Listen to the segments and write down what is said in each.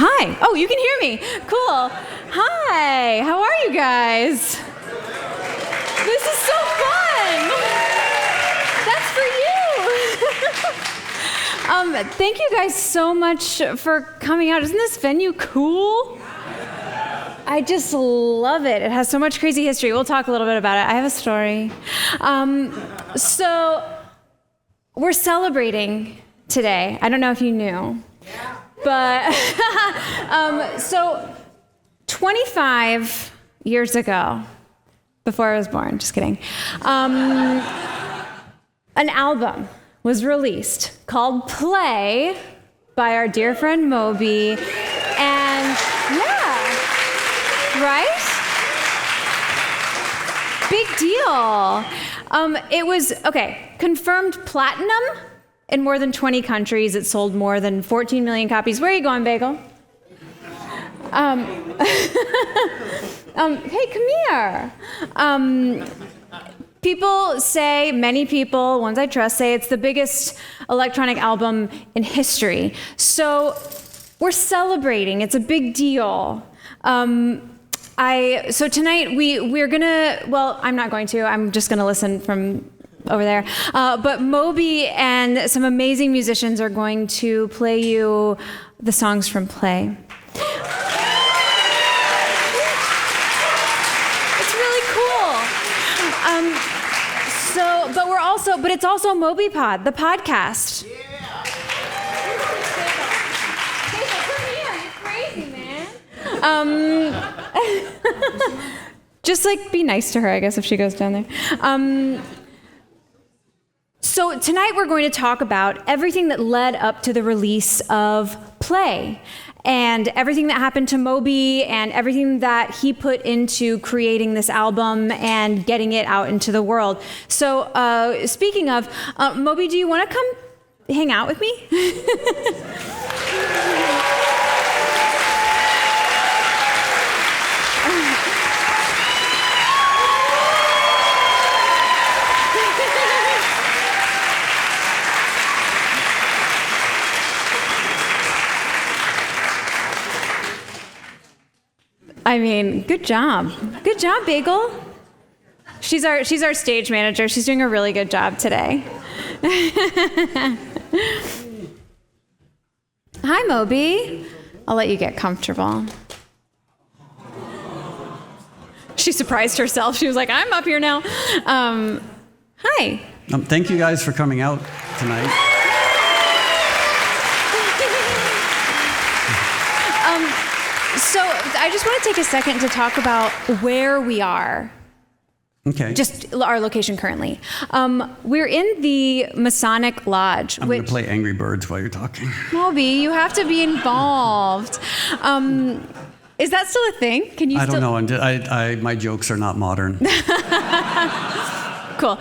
Hi. Oh, you can hear me. Cool. Hi. How are you guys? This is so fun. That's for you. Thank you guys so much for coming out. Isn't this venue cool? I just love it. It has so much crazy history. We'll talk a little bit about it. I have a story. So we're celebrating today. I don't know if you knew. But so 25 years ago, before I was born, just kidding, an album was released called Play by our dear friend Moby. And yeah, right? Big deal. It was, confirmed platinum in more than 20 countries. It sold more than 14 million copies. Where are you going, Bagel? Hey, come here. People say, many people, ones I trust, say it's the biggest electronic album in history. So we're celebrating. It's a big deal. So tonight we're gonna, I'm not going to. I'm just gonna listen from over there. But Moby and some amazing musicians are going to play you the songs from Play. It's really cool. But it's also Moby Pod, the podcast. Yeah. You're crazy, man. Just be nice to her, I guess, if she goes down there. So tonight we're going to talk about everything that led up to the release of Play and everything that happened to Moby and everything that he put into creating this album and getting it out into the world. So speaking of, Moby, do you want to come hang out with me? I mean, good job. Good job, Bagel. She's our stage manager. She's doing a really good job today. Hi, Moby. I'll let you get comfortable. She surprised herself. She was like, I'm up here now. Hi. Thank you guys for coming out tonight. So I just want to take a second to talk about where we are. Okay. Just our location currently. We're in the Masonic Lodge. I'm going to play Angry Birds while you're talking. Moby, you have to be involved. Is that still a thing? Can you? I don't know. My jokes are not modern. Cool.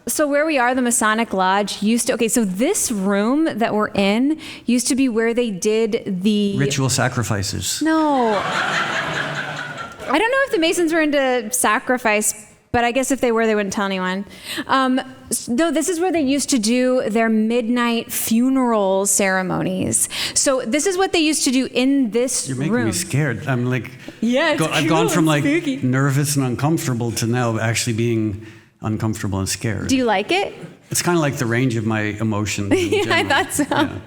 So where we are, the Masonic Lodge so this room that we're in used to be where they did the ritual sacrifices. No. I don't know if the Masons were into sacrifice, but I guess if they were, they wouldn't tell anyone. No, this is where they used to do their midnight funeral ceremonies. So this is what they used to do in this room. You're making me scared. I'm like, yeah, I've gone from spooky. Nervous and uncomfortable to now actually being uncomfortable and scared. Do you like it? It's kind of like the range of my emotions. Yeah, I thought so. Yeah.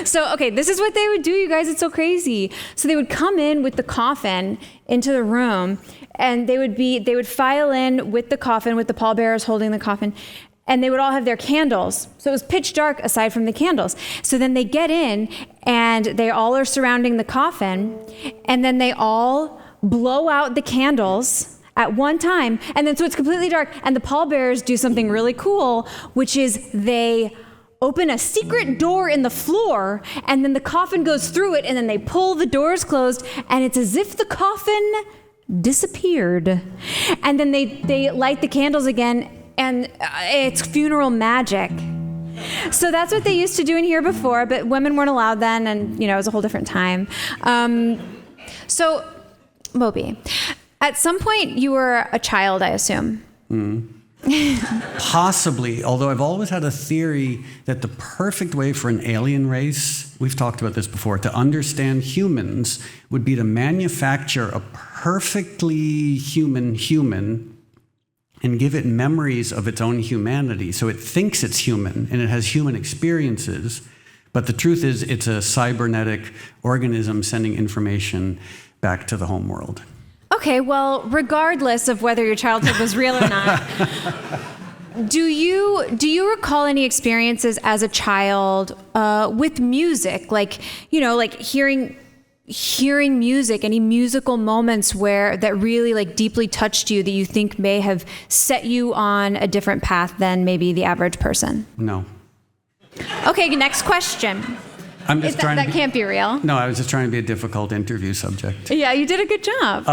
So, this is what they would do, you guys. It's so crazy. So they would come in with the coffin into the room, and they would file in with the coffin, with the pallbearers holding the coffin, and they would all have their candles. So it was pitch dark aside from the candles. So then they get in, and they all are surrounding the coffin, and then they all blow out the candles at one time, and then so it's completely dark, and the pallbearers do something really cool, which is they open a secret door in the floor, and then the coffin goes through it, and then they pull the doors closed, and it's as if the coffin disappeared. And then they light the candles again, and it's funeral magic. So that's what they used to do in here before, but women weren't allowed then, and it was a whole different time. So, Moby, at some point you were a child, I assume. Possibly, although I've always had a theory that the perfect way for an alien race, we've talked about this before, to understand humans would be to manufacture a perfectly human and give it memories of its own humanity. So it thinks it's human and it has human experiences, but the truth is it's a cybernetic organism sending information back to the home world. Okay, well, regardless of whether your childhood was real or not, do you recall any experiences as a child with music, like hearing music, any musical moments that really deeply touched you that you think may have set you on a different path than maybe the average person? No. Okay, next question. That can't be real. No, I was just trying to be a difficult interview subject. Yeah, you did a good job.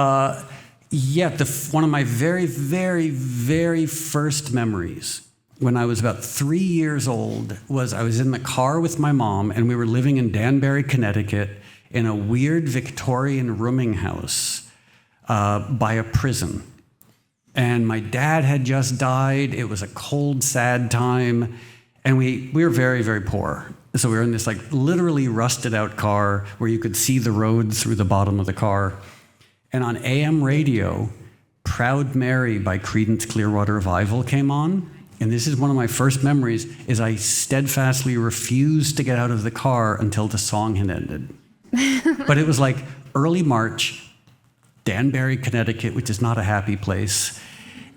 One of my very, very, very first memories when I was about 3 years old was I was in the car with my mom, and we were living in Danbury, Connecticut, in a weird Victorian rooming house by a prison. And my dad had just died. It was a cold, sad time. And we were very, very poor. So we were in this literally rusted out car where you could see the road through the bottom of the car. And on AM radio, Proud Mary by Creedence Clearwater Revival came on. And this is one of my first memories, is I steadfastly refused to get out of the car until the song had ended. But it was early March, Danbury, Connecticut, which is not a happy place.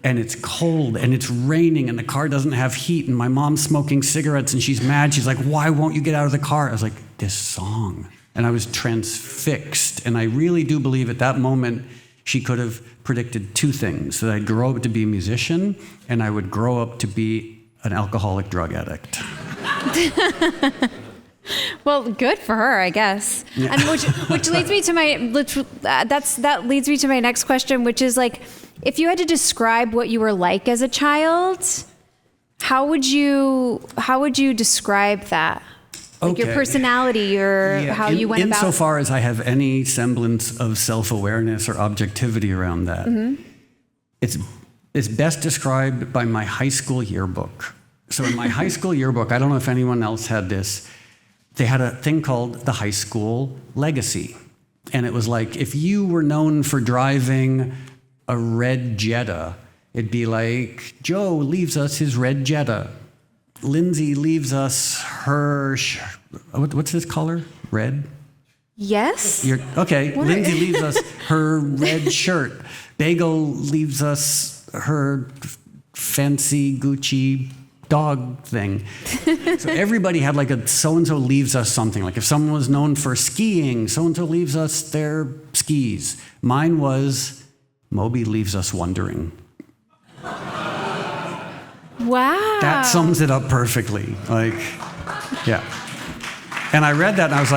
And it's cold and it's raining and the car doesn't have heat and my mom's smoking cigarettes and she's mad. She's like, "Why won't you get out of the car?" I was like, "This song." And I was transfixed. And I really do believe at that moment she could have predicted two things: that I'd grow up to be a musician and I would grow up to be an alcoholic drug addict. Well, good for her, I guess. Yeah. And which leads me to my next question, which is if you had to describe what you were like as a child, how would you describe that? Your personality, how you went about. Insofar as I have any semblance of self-awareness or objectivity around that, mm-hmm. It's best described by my high school yearbook. So in my high school yearbook, I don't know if anyone else had this, they had a thing called the high school legacy. And it was if you were known for driving a red Jetta, it'd be Joe leaves us his red Jetta. Lindsay leaves us her, what's this color? Red? Yes. Okay, Lindsay leaves us her red shirt. Bagel leaves us her fancy Gucci dog thing. So everybody had a so-and-so leaves us something. If someone was known for skiing, so-and-so leaves us their skis. Mine was Moby leaves us wondering. Wow. That sums it up perfectly. Yeah. And I read that and I was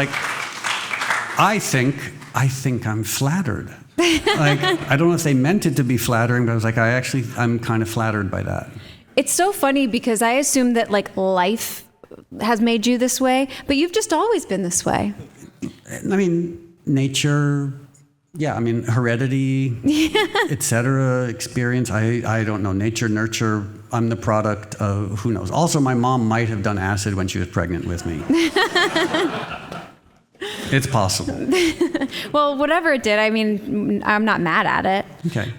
I think I'm flattered. I don't know if they meant it to be flattering, but I was I'm kind of flattered by that. It's so funny because I assume that life has made you this way, but you've just always been this way. I mean, nature, heredity, etc., experience. I don't know. Nature, nurture. I'm the product of who knows. Also, my mom might have done acid when she was pregnant with me. It's possible. Well, whatever it did, I'm not mad at it. Okay.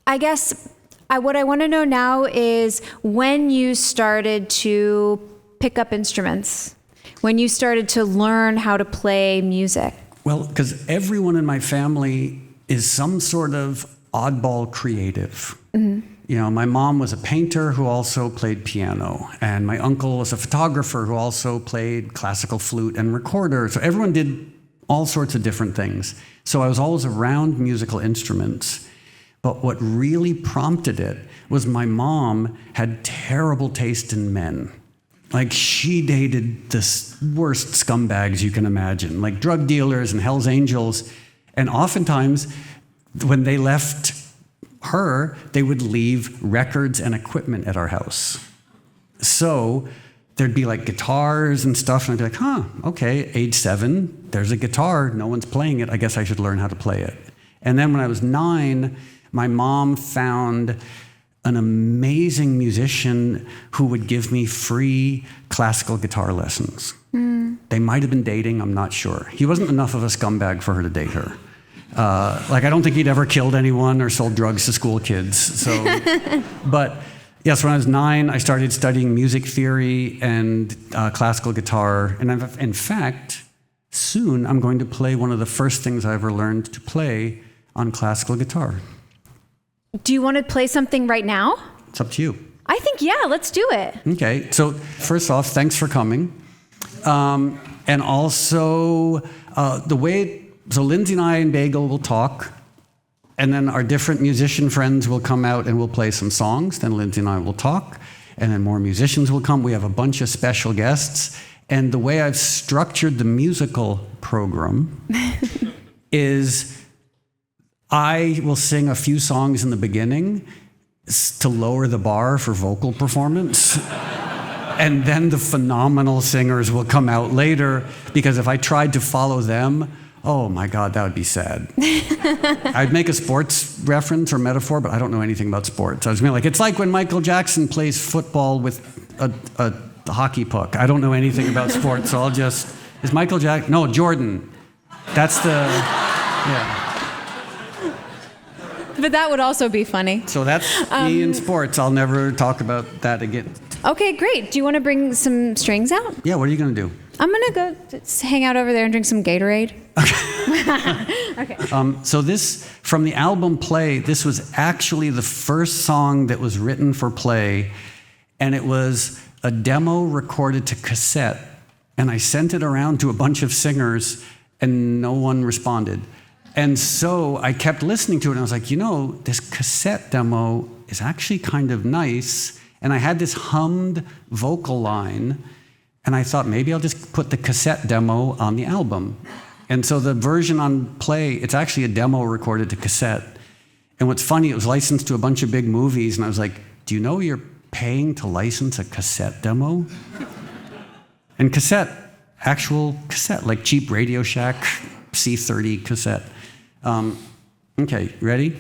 I guess what I want to know now is when you started to pick up instruments, when you started to learn how to play music. Well, because everyone in my family is some sort of oddball creative. Mm-hmm. My mom was a painter who also played piano, and my uncle was a photographer who also played classical flute and recorder. So everyone did all sorts of different things. So I was always around musical instruments. But what really prompted it was my mom had terrible taste in men. Like, she dated the worst scumbags you can imagine, like drug dealers and Hell's Angels. And oftentimes, when they left her, they would leave records and equipment at our house. So there'd be like guitars and stuff, and I'd be like, okay, age 7, there's a guitar, no one's playing it, I guess I should learn how to play it. And then when I was 9, my mom found an amazing musician who would give me free classical guitar lessons. They might have been dating, I'm not sure. He wasn't enough of a scumbag for her to date her. I don't think he'd ever killed anyone or sold drugs to school kids. So, but yes, when I was 9, I started studying music theory and classical guitar. And in fact, soon I'm going to play one of the first things I ever learned to play on classical guitar. Do you want to play something right now? It's up to you. I think, yeah, let's do it. Okay, so first off, thanks for coming. And also, so Lindsay and I and Bagel will talk, and then our different musician friends will come out and we'll play some songs. Then Lindsay and I will talk, and then more musicians will come. We have a bunch of special guests. And the way I've structured the musical program is I will sing a few songs in the beginning to lower the bar for vocal performance. And then the phenomenal singers will come out later, because if I tried to follow them, oh my God, that would be sad. I'd make a sports reference or metaphor, but I don't know anything about sports. I was like, it's like when Michael Jackson plays football with a hockey puck. I don't know anything about sports, so is Michael Jackson? No, Jordan. That's yeah. But that would also be funny. So that's me in sports. I'll never talk about that again. Okay, great. Do you want to bring some strings out? Yeah, what are you going to do? I'm going to go just hang out over there and drink some Gatorade. Okay. So this, from the album Play, this was actually the first song that was written for Play, and it was a demo recorded to cassette, and I sent it around to a bunch of singers, and no one responded. And so I kept listening to it, and I was like, this cassette demo is actually kind of nice. And I had this hummed vocal line, and I thought maybe I'll just put the cassette demo on the album. And so the version on Play, it's actually a demo recorded to cassette. And what's funny, it was licensed to a bunch of big movies, and I was like, do you know you're paying to license a cassette demo? And cassette, actual cassette, like cheap Radio Shack C30 cassette. Okay, ready?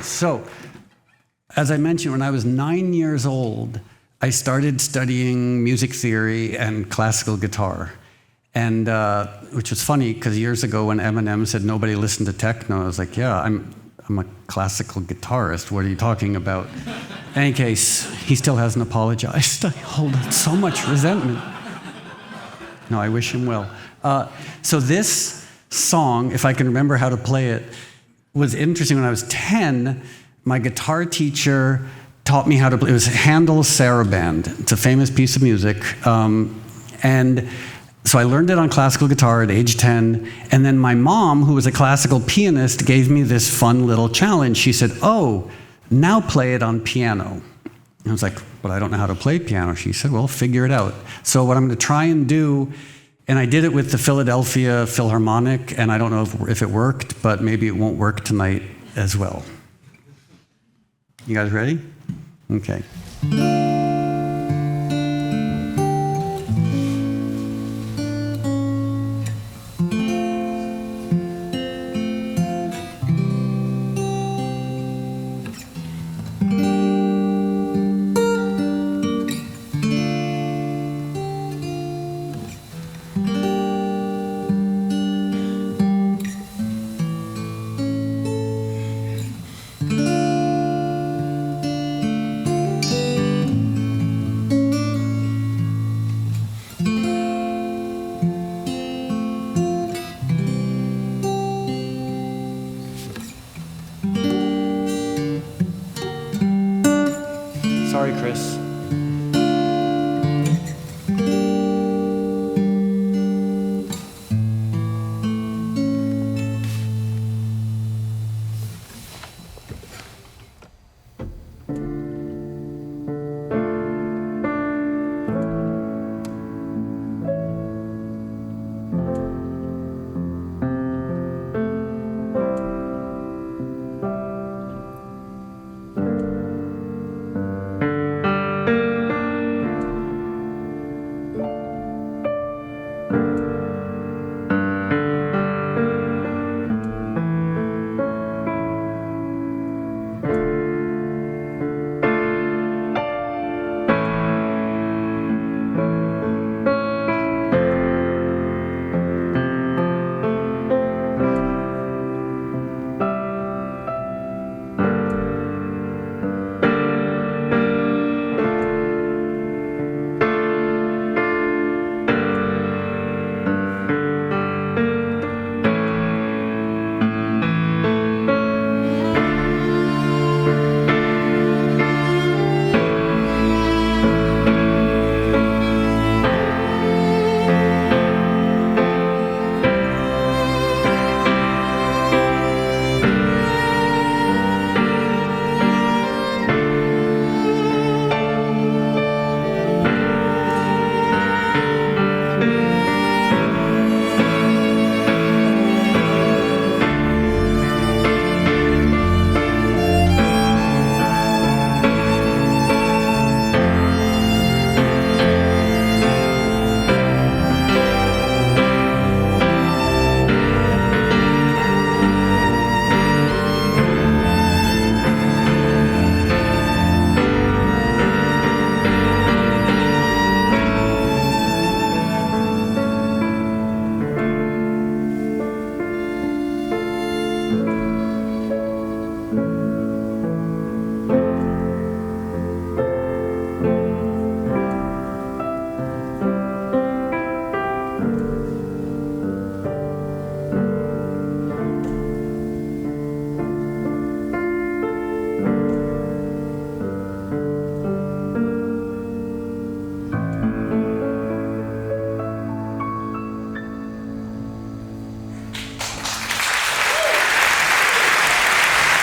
So as I mentioned, when I was 9 years old, I started studying music theory and classical guitar. And which was funny, because years ago when Eminem said nobody listened to techno, I was like, yeah, I'm a classical guitarist. What are you talking about? In any case, he still hasn't apologized. I hold so much resentment. No, I wish him well. So this song, if I can remember how to play it, was interesting. When I was 10, my guitar teacher taught me how to play. It was Handel's Saraband. It's a famous piece of music. And so I learned it on classical guitar at age 10. And then my mom, who was a classical pianist, gave me this fun little challenge. She said, oh, now play it on piano. And I was like, but I don't know how to play piano. She said, well, figure it out. So what I'm going to try and do, and I did it with the Philadelphia Philharmonic, and I don't know if it worked, but maybe it won't work tonight as well. You guys ready? Okay. Sorry, Chris.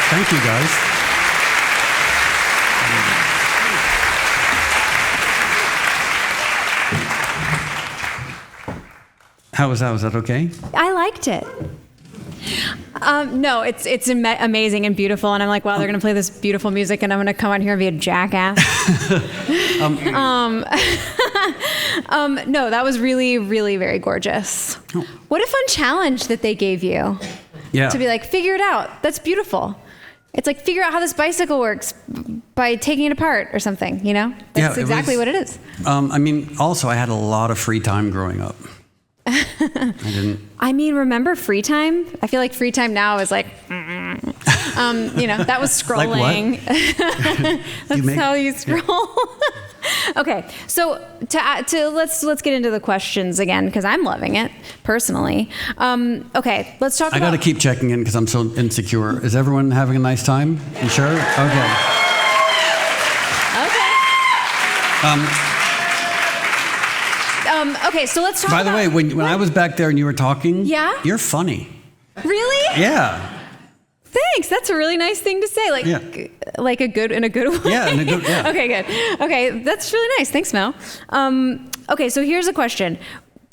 Thank you, guys. How was that? Was that okay? I liked it. No, it's amazing and beautiful, and I'm like, wow, they're going to play this beautiful music, and I'm going to come out here and be a jackass. No, that was really, really very gorgeous. Oh. What a fun challenge that they gave you. Yeah. To be like, figure it out. That's beautiful. It's like, figure out how this bicycle works by taking it apart or something, you know? That's exactly what it is. Also, I had a lot of free time growing up. Remember free time? I feel like free time now is like, that was scrolling. Like That's how you scroll. Okay, so let's get into the questions again because I'm loving it personally. Okay, let's talk. I got to keep checking in because I'm so insecure. Is everyone having a nice time? You sure? Okay. Okay, so let's talk. By the way, when I was back there and you were talking, you're funny. Really? Yeah. Thanks. That's a really nice thing to say. Like a good way. Yeah, in a good. Yeah. Okay, good. Okay, that's really nice. Thanks, Mel. Okay, so here's a question.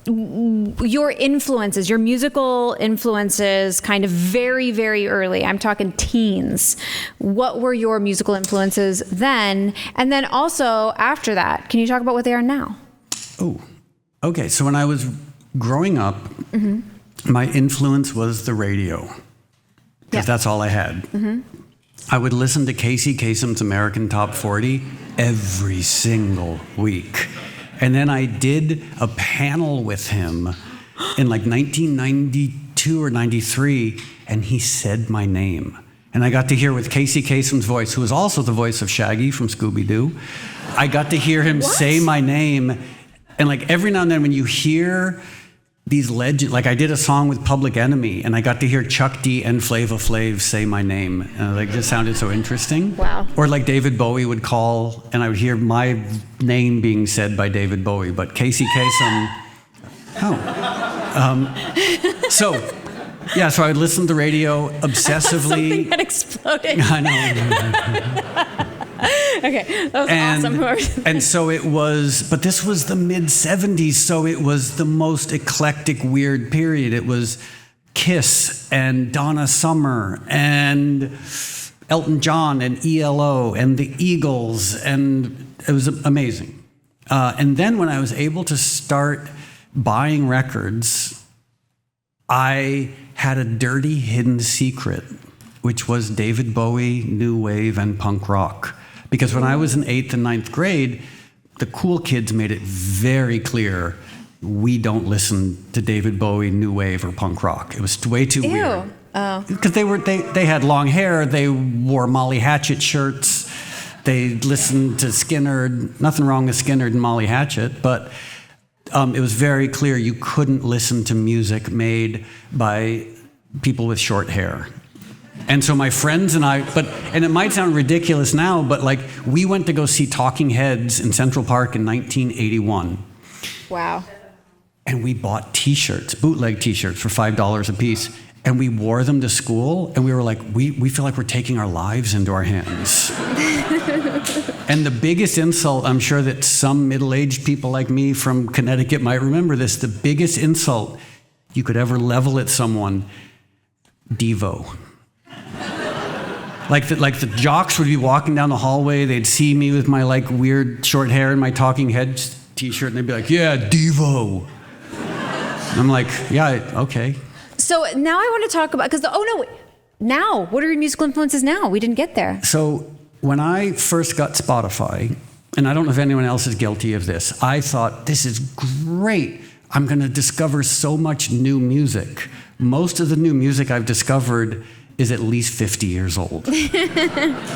Your influences, your musical influences, kind of very, very early. I'm talking teens. What were your musical influences then? And then also after that, can you talk about what they are now? Oh, okay. So when I was growing up, my influence was the radio. Because that's all I had. Mm-hmm. I would listen to Casey Kasem's American Top 40 every single week. And then I did a panel with him in like 1992 or 93, and he said my name. And I got to hear with Casey Kasem's voice, who was also the voice of Shaggy from Scooby-Doo. I got to hear him say my name. And like every now and then when you hear these legends, like I did a song with Public Enemy, and I got to hear Chuck D and Flava Flav say my name. And it just sounded so interesting. Wow. Or like David Bowie would call, and I would hear my name being said by David Bowie, but Casey Kasem. So I would listen to radio obsessively. Something that exploded. I know. Okay, that was awesome. And so it was, but this was the mid-'70s, so it was the most eclectic, weird period. It was Kiss and Donna Summer and Elton John and ELO and the Eagles, and it was amazing. And then when I was able to start buying records, I had a dirty hidden secret, which was David Bowie, new wave, and punk rock. Because when I was in 8th and 9th grade, the cool kids made it very clear we don't listen to David Bowie, new wave, or punk rock. It was way too weird. Oh. Because they had long hair, they wore Molly Hatchet shirts, they listened to Skynyrd. Nothing wrong with Skynyrd and Molly Hatchet, but it was very clear you couldn't listen to music made by people with short hair. And so my friends and I, and it might sound ridiculous now, but like we went to go see Talking Heads in Central Park in 1981. Wow. And we bought t-shirts, bootleg t-shirts for $5 a piece. And we wore them to school. And we were like, we feel like we're taking our lives into our hands. And the biggest insult, I'm sure that some middle-aged people like me from Connecticut might remember this, the biggest insult you could ever level at someone, Devo. Like the jocks would be walking down the hallway, they'd see me with my like weird short hair and my Talking Heads t-shirt, and they'd be like, yeah, Devo. And I'm like, yeah, okay. So now I want to talk about, now, what are your musical influences now? We didn't get there. So when I first got Spotify, and I don't know if anyone else is guilty of this, I thought, this is great. I'm going to discover so much new music. Most of the new music I've discovered is at least 50 years old.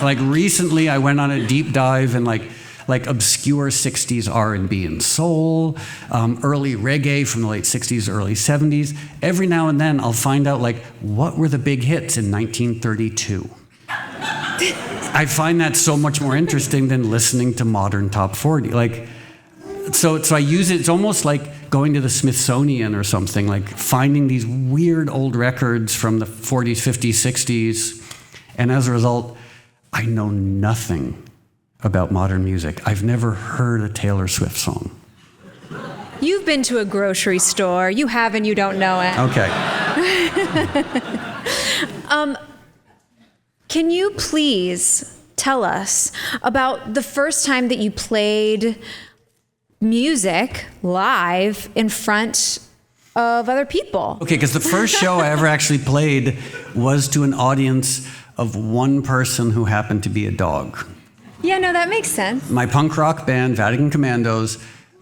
Like recently I went on a deep dive in like obscure 60s R&B and soul, early reggae from the late 60s, early 70s. Every now and then I'll find out like what were the big hits in 1932. I find that so much more interesting than listening to modern top 40. So I use it, it's almost like going to the Smithsonian or something, like finding these weird old records from the 40s, 50s, 60s. And as a result, I know nothing about modern music. I've never heard a Taylor Swift song. You've been to a grocery store. You have and you don't know it. Okay. Can you please tell us about the first time that you played music live in front of other people. Okay, because the first show I ever actually played was to an audience of one person who happened to be a dog. Yeah, no, that makes sense. My punk rock band, Vatican Commandos,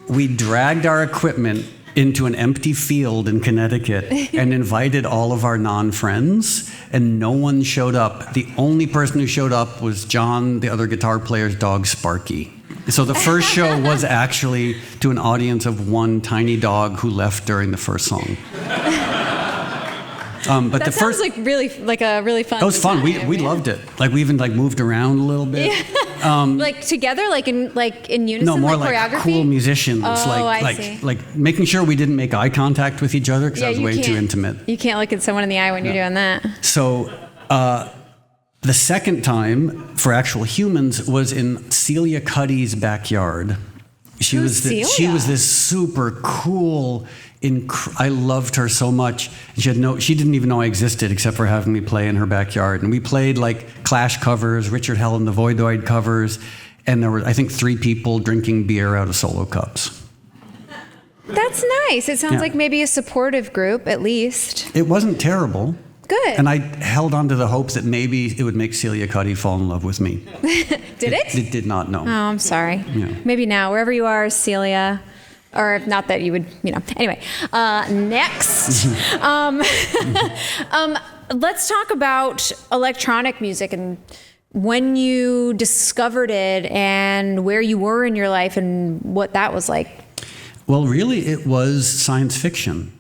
we dragged our equipment into an empty field in Connecticut and invited all of our non-friends, and no one showed up. The only person who showed up was John, the other guitar player's dog, Sparky. So the first show was actually to an audience of one tiny dog who left during the first song. But that sounds like a really fun. That was fun. We loved it. Like we even moved around a little bit. Like together, like in unison. No, more like like choreography? cool musicians. I see. Like making sure we didn't make eye contact with each other because that was way too intimate. You can't look at someone in the eye when you're doing that. So the second time for actual humans was in Celia Cuddy's backyard. She was this super cool. I loved her so much. She didn't even know I existed except for having me play in her backyard. And we played like Clash covers, Richard Hell and the Voidoid covers, and there were, I think, 3 people drinking beer out of solo cups. That's nice. It sounds like maybe a supportive group, at least. It wasn't terrible. Good. And I held on to the hopes that maybe it would make Celia Cuddy fall in love with me. Did it? It did not, no. Oh, I'm sorry. Yeah. Maybe now, wherever you are, Celia. Or not that you would, Anyway, next. Let's talk about electronic music and when you discovered it and where you were in your life and what that was like. Well, really, it was science fiction.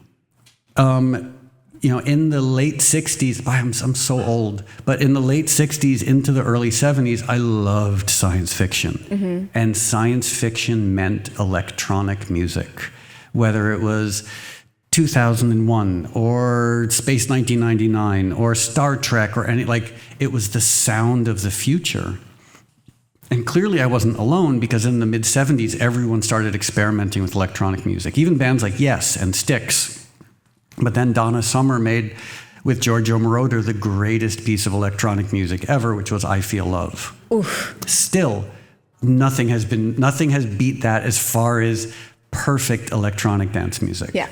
In the late 60s, I'm so old, but in the late 60s into the early 70s, I loved science fiction. Mm-hmm. And science fiction meant electronic music, whether it was 2001 or Space 1999 or Star Trek or it was the sound of the future. And clearly I wasn't alone because in the mid 70s, everyone started experimenting with electronic music, even bands like Yes and Styx. But then Donna Summer made, with Giorgio Moroder, the greatest piece of electronic music ever, which was I Feel Love. Oof. Still, nothing has beat that as far as perfect electronic dance music. Yeah.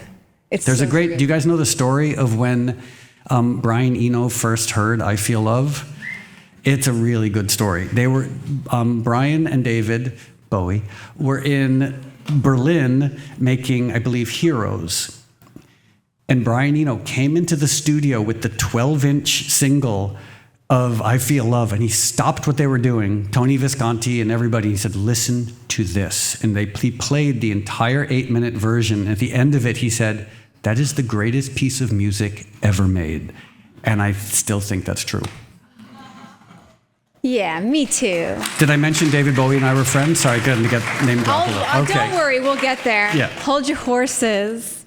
Do you guys know the story of when Brian Eno first heard I Feel Love? It's a really good story. They were, Brian and David Bowie were in Berlin making, I believe, Heroes. And Brian Eno came into the studio with the 12-inch single of I Feel Love, and he stopped what they were doing, Tony Visconti and everybody, he said, listen to this. And he played the entire 8-minute version. At the end of it, he said, that is the greatest piece of music ever made. And I still think that's true. Yeah, me too. Did I mention David Bowie and I were friends? Sorry, I couldn't get name dropped. Don't worry, we'll get there. Yeah. Hold your horses.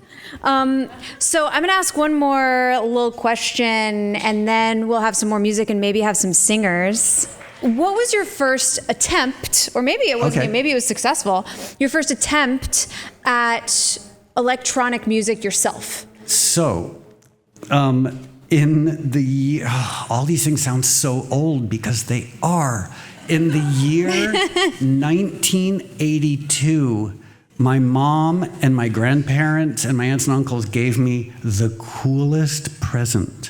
So I'm going to ask one more little question, and then we'll have some more music and maybe have some singers. What was your first attempt, or maybe it wasn't, maybe it was successful, your first attempt at electronic music yourself? So, all these things sound so old because they are. In the year 1982, my mom and my grandparents and my aunts and uncles gave me the coolest present.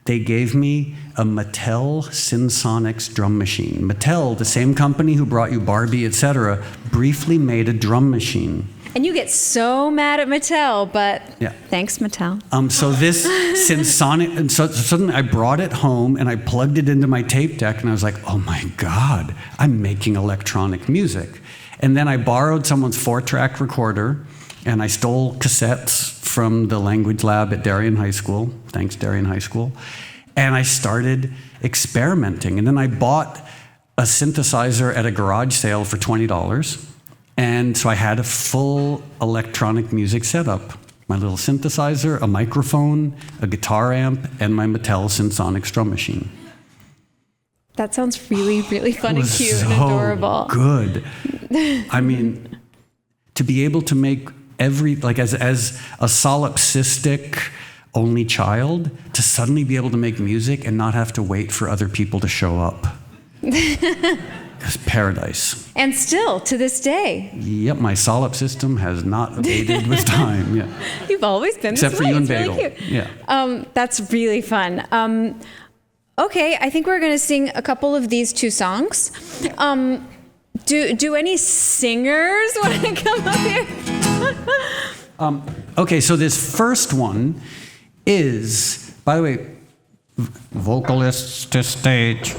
They gave me a Mattel Synsonics drum machine. Mattel, the same company who brought you Barbie, etc., briefly made a drum machine. And you get so mad at Mattel, but thanks, Mattel. So this Synsonic, and so suddenly I brought it home and I plugged it into my tape deck and I was like, oh my God, I'm making electronic music. And then I borrowed someone's 4-track recorder and I stole cassettes from the language lab at Darien High School. Thanks, Darien High School. And I started experimenting. And then I bought a synthesizer at a garage sale for $20. And so I had a full electronic music setup. My little synthesizer, a microphone, a guitar amp, and my Mattel Synsonics drum machine. That sounds really, really fun and cute and adorable. Good. I mean, to be able to make as a solipsistic only child, to suddenly be able to make music and not have to wait for other people to show up. Paradise. And still, to this day. Yep, my solipsism has not abated with time. Yeah. You've always been Except this for way. you and It's Bagel. really cute. Yeah. That's really fun. Okay, I think we're going to sing a couple of these two songs. Do any singers want to come up here? Okay, so this first one is, by the way, vocalists to stage.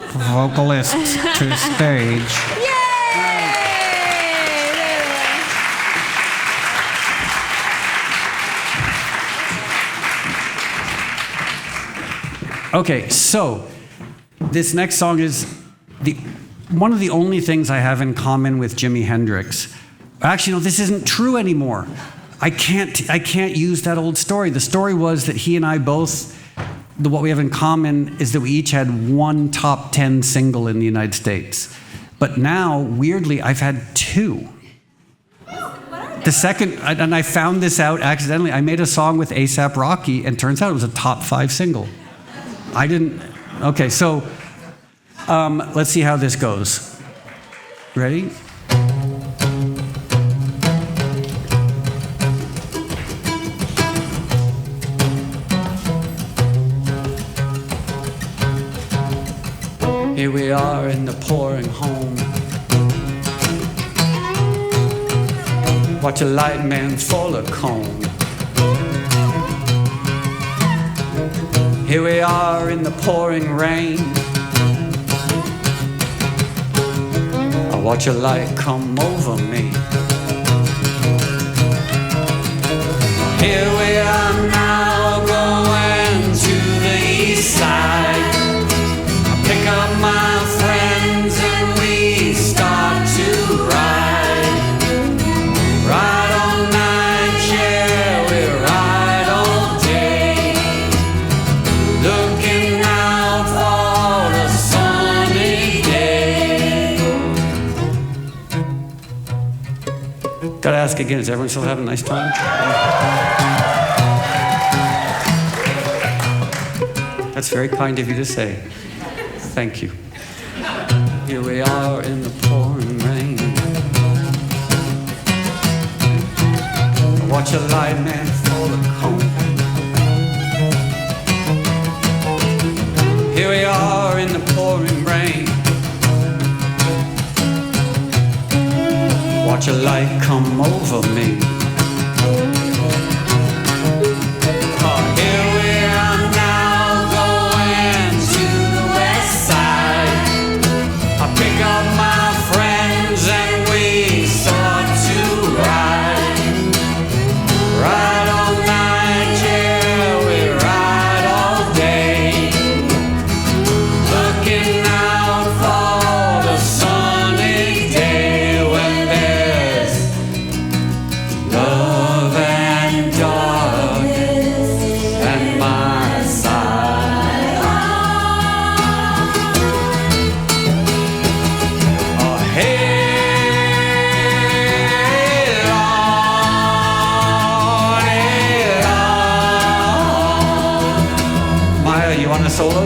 Vocalists to stage. Yay! Okay, so this next song is one of the only things I have in common with Jimi Hendrix. Actually, no, this isn't true anymore. I can't use that old story. The story was that he and I both, what we have in common is that we each had one top 10 single in the United States. But now, weirdly, I've had two. The second, and I found this out accidentally, I made a song with A$AP Rocky, and turns out it was a top 5 single. Okay, so let's see how this goes. Ready? Here we are in the pouring home. Watch a light man full of comb. Here we are in the pouring rain. I watch a light come over me. Here we are now going to the east side. I pick up my friends and we start to ride. Ride all night, yeah, we ride all day. Looking out for the sunny day. Gotta ask again, is everyone still having a nice time? That's very kind of you to say. Thank you. Here we are in the pouring rain. Watch a light man full of comb. Here we are in the pouring rain. Watch a light come over me. Oh, here we are now going to the west side. I pick up my friends and we start to ride. Ride all night, yeah, we ride all day. Looking out for the sunny day when there's love and darkness at my side. Oh, hey, on. Maya, you want a solo?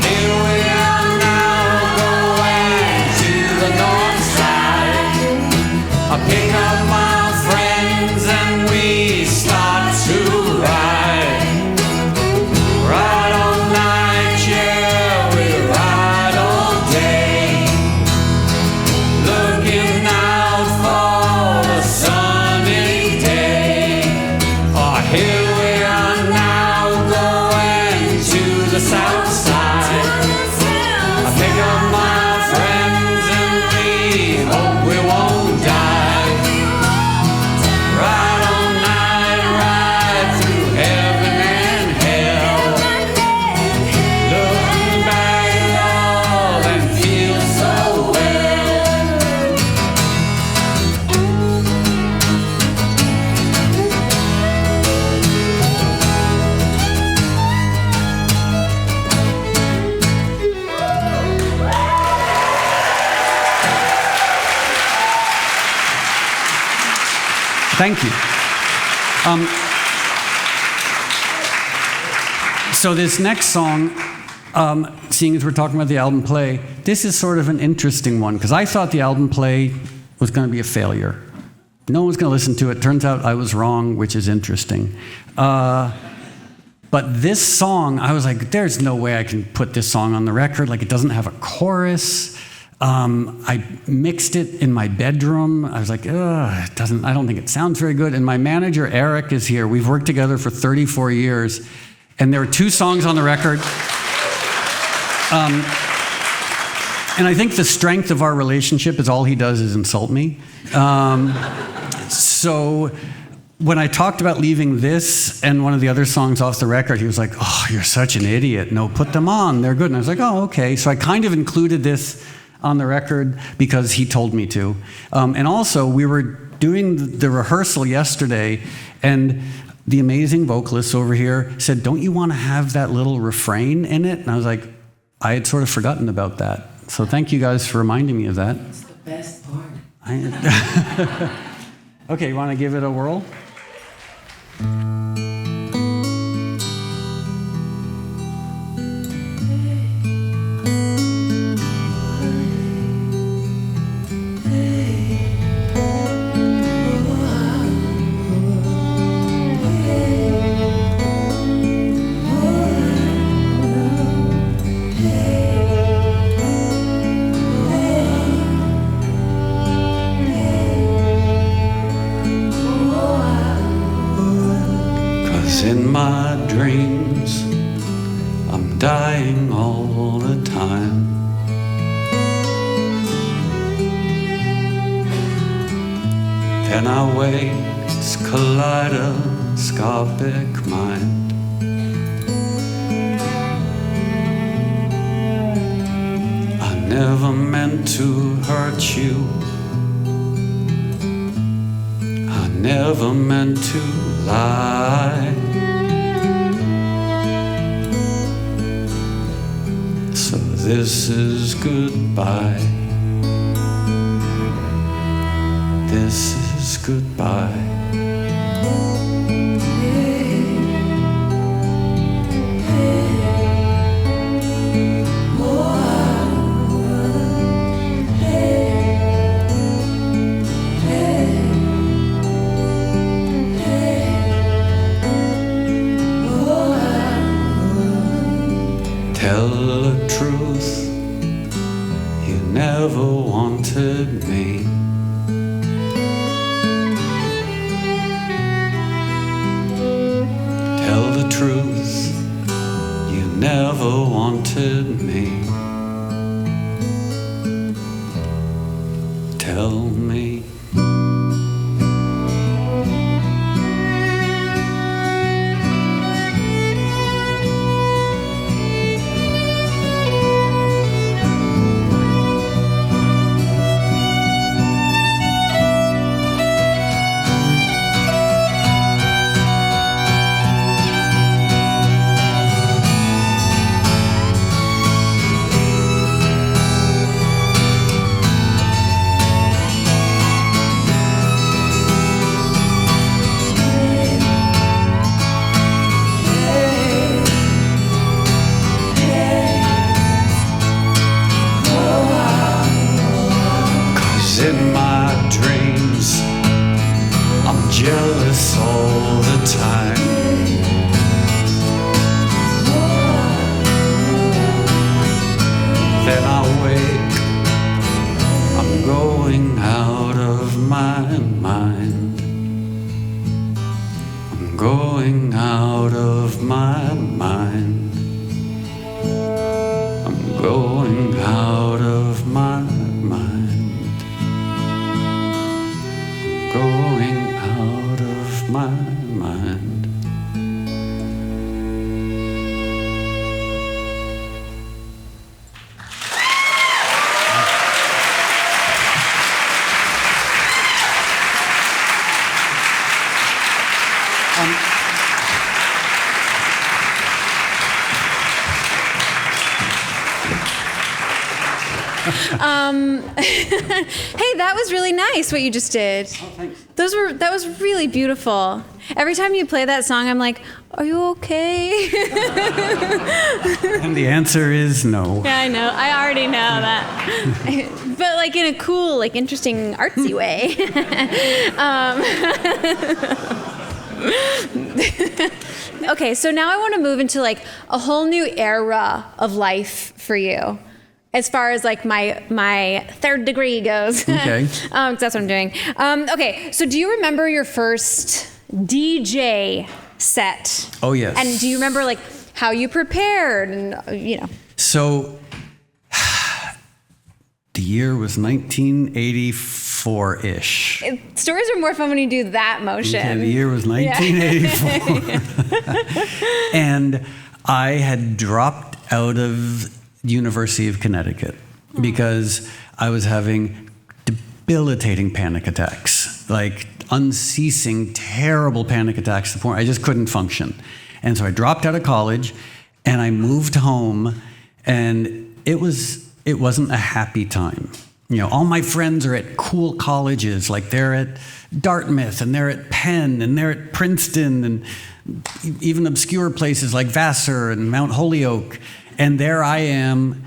Here we are now going to Thank you. So this next song, seeing as we're talking about the album play, this is sort of an interesting one, because I thought the album play was going to be a failure. No one was going to listen to it. Turns out I was wrong, which is interesting. But this song, I was like, there's no way I can put this song on the record. Like, it doesn't have a chorus. I mixed it in my bedroom. I was like, ugh, I don't think it sounds very good. And my manager, Eric, is here. We've worked together for 34 years. And there were 2 songs on the record. And I think the strength of our relationship is all he does is insult me. So when I talked about leaving this and one of the other songs off the record, he was like, oh, you're such an idiot. No, put them on. They're good. And I was like, oh, okay. So I kind of included this on the record because he told me to. And also, we were doing the rehearsal yesterday, and the amazing vocalist over here said, don't you want to have that little refrain in it? And I was like, I had sort of forgotten about that. So thank you guys for reminding me of that. It's the best part. Okay, you want to give it a whirl? In my dreams, I'm dying all the time. Then I wake this kaleidoscopic mind. I never meant to hurt you. I never meant to lie. So this is goodbye. This is goodbye. Tell the truth, you never wanted me. Tell the truth, you never wanted me. Tell me. In my dreams, I'm jealous all the time. Then I wake, I'm going out of my mind. I'm going out of my mind. I'm going out of my mind. Going out of my mind. Hey, that was really nice what you just did. Oh, thanks. That was really beautiful. Every time you play that song, I'm like, are you okay? And the answer is no. Yeah, I know. I already know that. But like in a cool, like interesting, artsy way. Okay, so now I want to move into like a whole new era of life for you, as far as like my third degree goes. Okay. 'Cause that's what I'm doing. Okay, so do you remember your first DJ set? Oh, yes. And do you remember like how you prepared and So the year was 1984-ish. Stories are more fun when you do that motion. Okay, the year was 1984. And I had dropped out of University of Connecticut because I was having debilitating panic attacks, like unceasing, terrible panic attacks to the point I just couldn't function. And so I dropped out of college and I moved home, and it wasn't a happy time. You know, all my friends are at cool colleges, like they're at Dartmouth and they're at Penn and they're at Princeton and even obscure places like Vassar and Mount Holyoke. And there I am,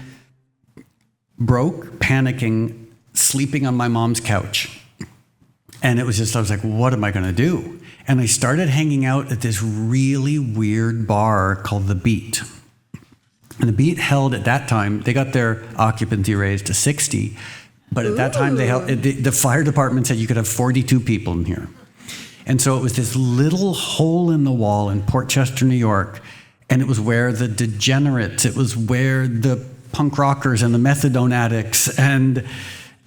broke, panicking, sleeping on my mom's couch. And it was just, I was like, what am I going to do? And I started hanging out at this really weird bar called The Beat. And The Beat held at that time, they got their occupancy raised to 60. But at that time, the fire department said you could have 42 people in here. And so it was this little hole in the wall in Port Chester, New York. And it was where the degenerates, it was where the punk rockers and the methadone addicts and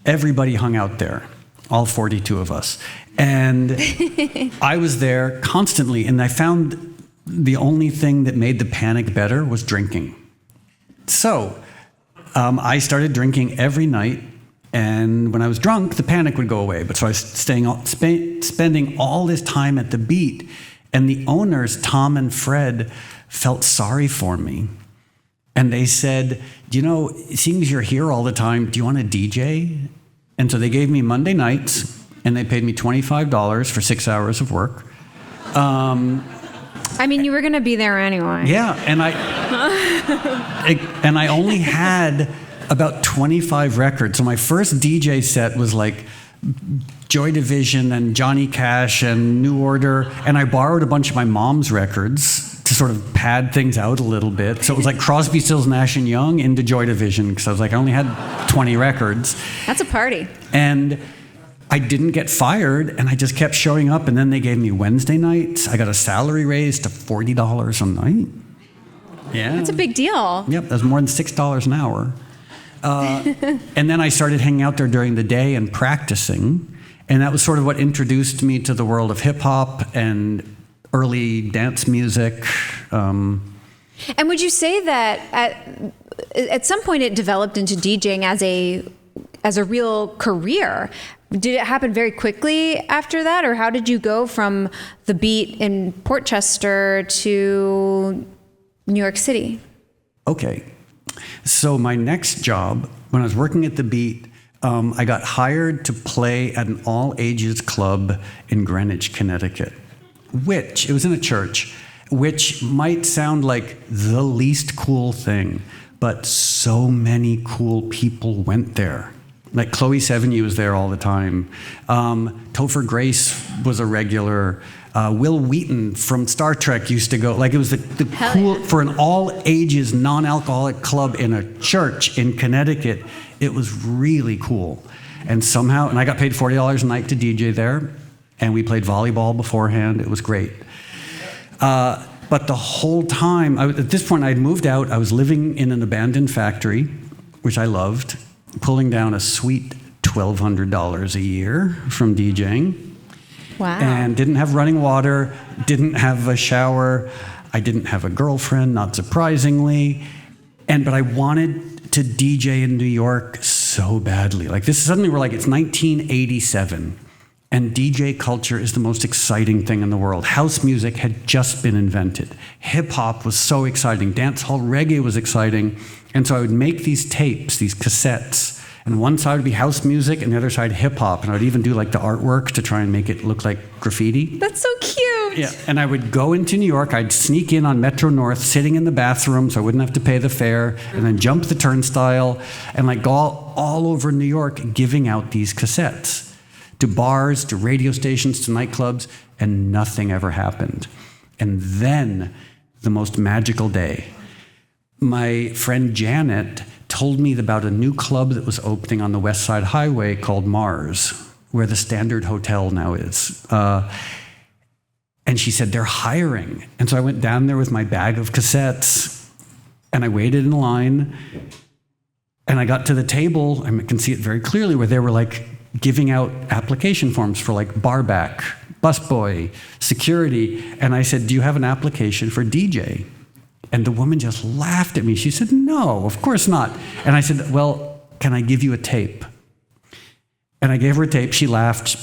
everybody hung out there, all 42 of us. And I was there constantly, and I found the only thing that made the panic better was drinking. So I started drinking every night, and when I was drunk, the panic would go away. But so I was spending all this time at The Beat, and the owners, Tom and Fred, felt sorry for me. And they said, you know, seeing as you're here all the time, do you want to DJ? And so they gave me Monday nights, and they paid me $25 for 6 hours of work. I mean, you were going to be there anyway. Yeah, and I only had about 25 records. So my first DJ set was like Joy Division and Johnny Cash and New Order, and I borrowed a bunch of my mom's records to sort of pad things out a little bit. So it was like Crosby, Stills, Nash & Young into Joy Division, because I was like, I only had 20 records. That's a party. And I didn't get fired, and I just kept showing up, and then they gave me Wednesday nights. I got a salary raise to $40 a night. Yeah. That's a big deal. Yep, that's more than $6 an hour. And then I started hanging out there during the day and practicing, and that was sort of what introduced me to the world of hip-hop and early dance music. And would you say that at some point it developed into DJing as a real career? Did it happen very quickly after that, or how did you go from The Beat in Port Chester to New York City? Okay. So my next job, when I was working at The Beat, I got hired to play at an all-ages club in Greenwich, Connecticut, it was in a church, which might sound like the least cool thing, but so many cool people went there. Like Chloe Sevigny was there all the time. Topher Grace was a regular. Will Wheaton from Star Trek used to go. Like it was the cool, for an all-ages non-alcoholic club in a church in Connecticut. It was really cool. And somehow, and I got paid $40 a night to DJ there, and we played volleyball beforehand. It was great. But the whole time, at this point, I'd moved out. I was living in an abandoned factory, which I loved, pulling down a sweet $1,200 a year from DJing. Wow. And didn't have running water, didn't have a shower. I didn't have a girlfriend, not surprisingly. But I wanted to DJ in New York so badly. Like this, suddenly we're like, it's 1987. And DJ culture is the most exciting thing in the world. House music had just been invented. Hip hop was so exciting. Dancehall reggae was exciting. And so I would make these tapes, these cassettes, And one side would be house music and the other side hip hop. And I would even do like the artwork to try and make it look like graffiti. That's so cute. Yeah. And I would go into New York. I'd sneak in on Metro North, sitting in the bathroom so I wouldn't have to pay the fare, and then jump the turnstile and like go all over New York giving out these cassettes to bars, to radio stations, to nightclubs, and nothing ever happened. And then the most magical day. My friend Janet told me about a new club that was opening on the West Side Highway called Mars, where the Standard Hotel now is. And she said, they're hiring. And so I went down there with my bag of cassettes, and I waited in line, and I got to the table, I can see it very clearly, where they were like giving out application forms for like barback, busboy, security. And I said, do you have an application for DJ? And the woman just laughed at me. She said, no, of course not. And I said, well, can I give you a tape? And I gave her a tape. She laughed.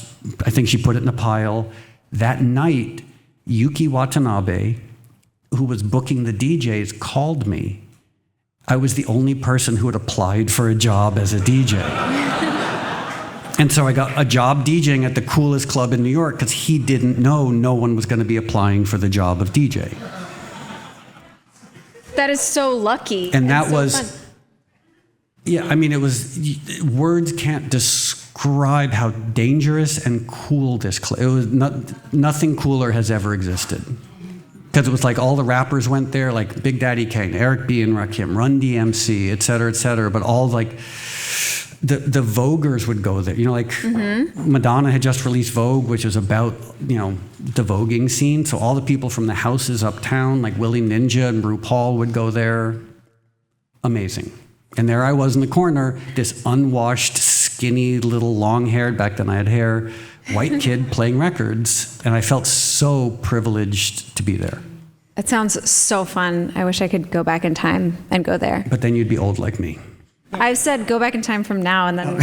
I think she put it in a pile. That night, Yuki Watanabe, who was booking the DJs, called me. I was the only person who had applied for a job as a DJ. And so I got a job DJing at the coolest club in New York because he didn't know no one was going to be applying for the job of DJ. That is so lucky. And that so was, fun. Yeah, I mean, it was, words can't describe how dangerous and cool this club, it was nothing cooler has ever existed. Because it was like all the rappers went there, like Big Daddy Kane, Eric B. and Rakim, Run DMC, et cetera, but all like, the Voguers would go there. You know, like Madonna had just released Vogue, which was about, you know, the voguing scene. So all the people from the houses uptown, like Willie Ninja and RuPaul would go there. Amazing. And there I was in the corner, this unwashed, skinny, little long-haired, back then I had hair, white kid playing records. And I felt so privileged to be there. It sounds so fun. I wish I could go back in time and go there. But then you'd be old like me. I've said go back in time from now and then.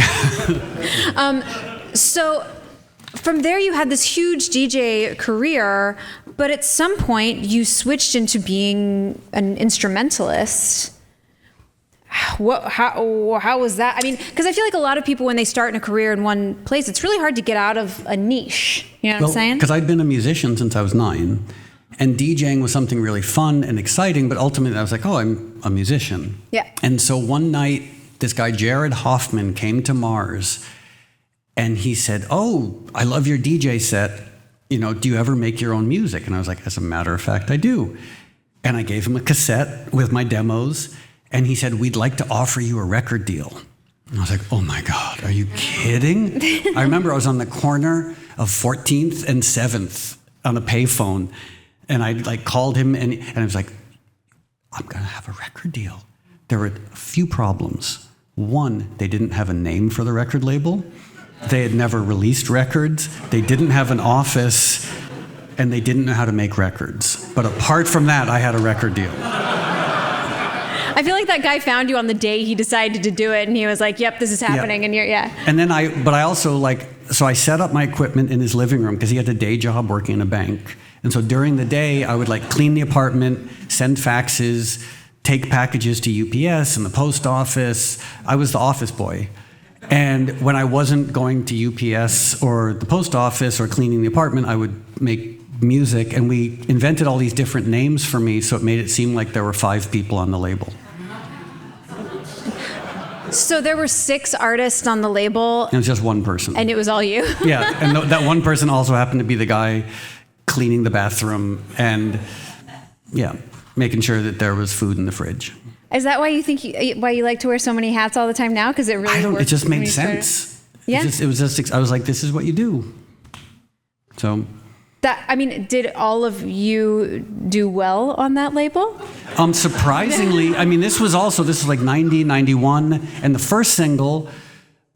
So from there you had this huge DJ career, but at some point you switched into being an instrumentalist. How was that? I mean, because I feel like a lot of people, when they start in a career in one place, it's really hard to get out of a niche. You know what I'm saying? Because I'd been a musician since I was 9. And DJing was something really fun and exciting, but ultimately I was like, oh, I'm a musician. Yeah. And so one night, this guy, Jared Hoffman, came to Mars, and he said, oh, I love your DJ set. You know, do you ever make your own music? And I was like, as a matter of fact, I do. And I gave him a cassette with my demos, and he said, we'd like to offer you a record deal. And I was like, oh my God, are you kidding? I remember I was on the corner of 14th and 7th on a payphone, and I like called him, and I was like, I'm gonna have a record deal. There were a few problems. One, they didn't have a name for the record label. They had never released records. They didn't have an office, and they didn't know how to make records. But apart from that, I had a record deal. I feel like that guy found you on the day he decided to do it, and he was like, yep, this is happening, and you're, yeah. And then I also so I set up my equipment in his living room because he had a day job working in a bank. And so during the day, I would like clean the apartment, send faxes, take packages to UPS and the post office. I was the office boy. And when I wasn't going to UPS or the post office or cleaning the apartment, I would make music. And we invented all these different names for me, so it made it seem like there were 5 people on the label. So there were 6 artists on the label. And it was just one person. And it was all you? Yeah, and that one person also happened to be the guy cleaning the bathroom and, yeah, making sure that there was food in the fridge. Is that why you think why you like to wear so many hats all the time now? Because it really works. It just made sense. Yeah. It was just I was like, this is what you do. So. That, I mean, did all of you do well on that label? Surprisingly, I mean, this was like 90, 91, and the first single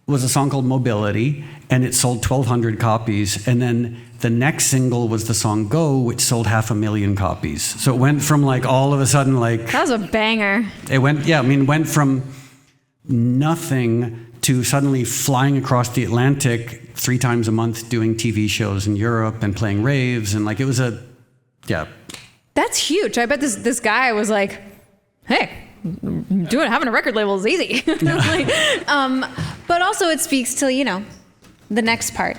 was a song called Mobility, and it sold 1,200 copies, and then the next single was the song Go, which sold 500,000 copies. So it went from like all of a sudden like... That was a banger. It went from nothing to suddenly flying across the Atlantic 3 times a month doing TV shows in Europe and playing raves, and like it was That's huge. I bet this guy was like, hey, having a record label is easy. But also it speaks to, the next part.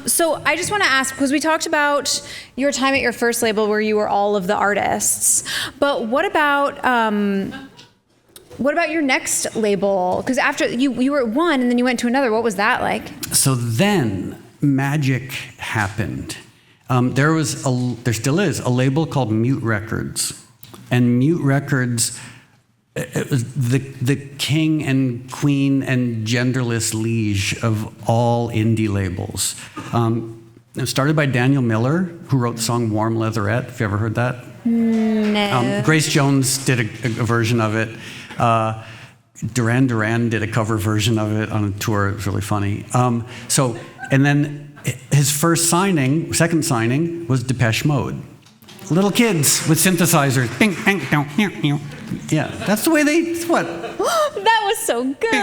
So I just want to ask, because we talked about your time at your first label where you were all of the artists, but what about your next label? Because after you were at one and then you went to another, what was that like? So then magic happened. There still is a label called Mute Records, and Mute Records, it was the king and queen and genderless liege of all indie labels. It was started by Daniel Miller, who wrote the song Warm Leatherette. Have you ever heard that? No. Grace Jones did a version of it. Duran Duran did a cover version of it on a tour. It was really funny. And then his second signing was Depeche Mode. Little kids with synthesizers. Bing, bang, bang, bang, bang. Yeah, that's the way what? That was so good.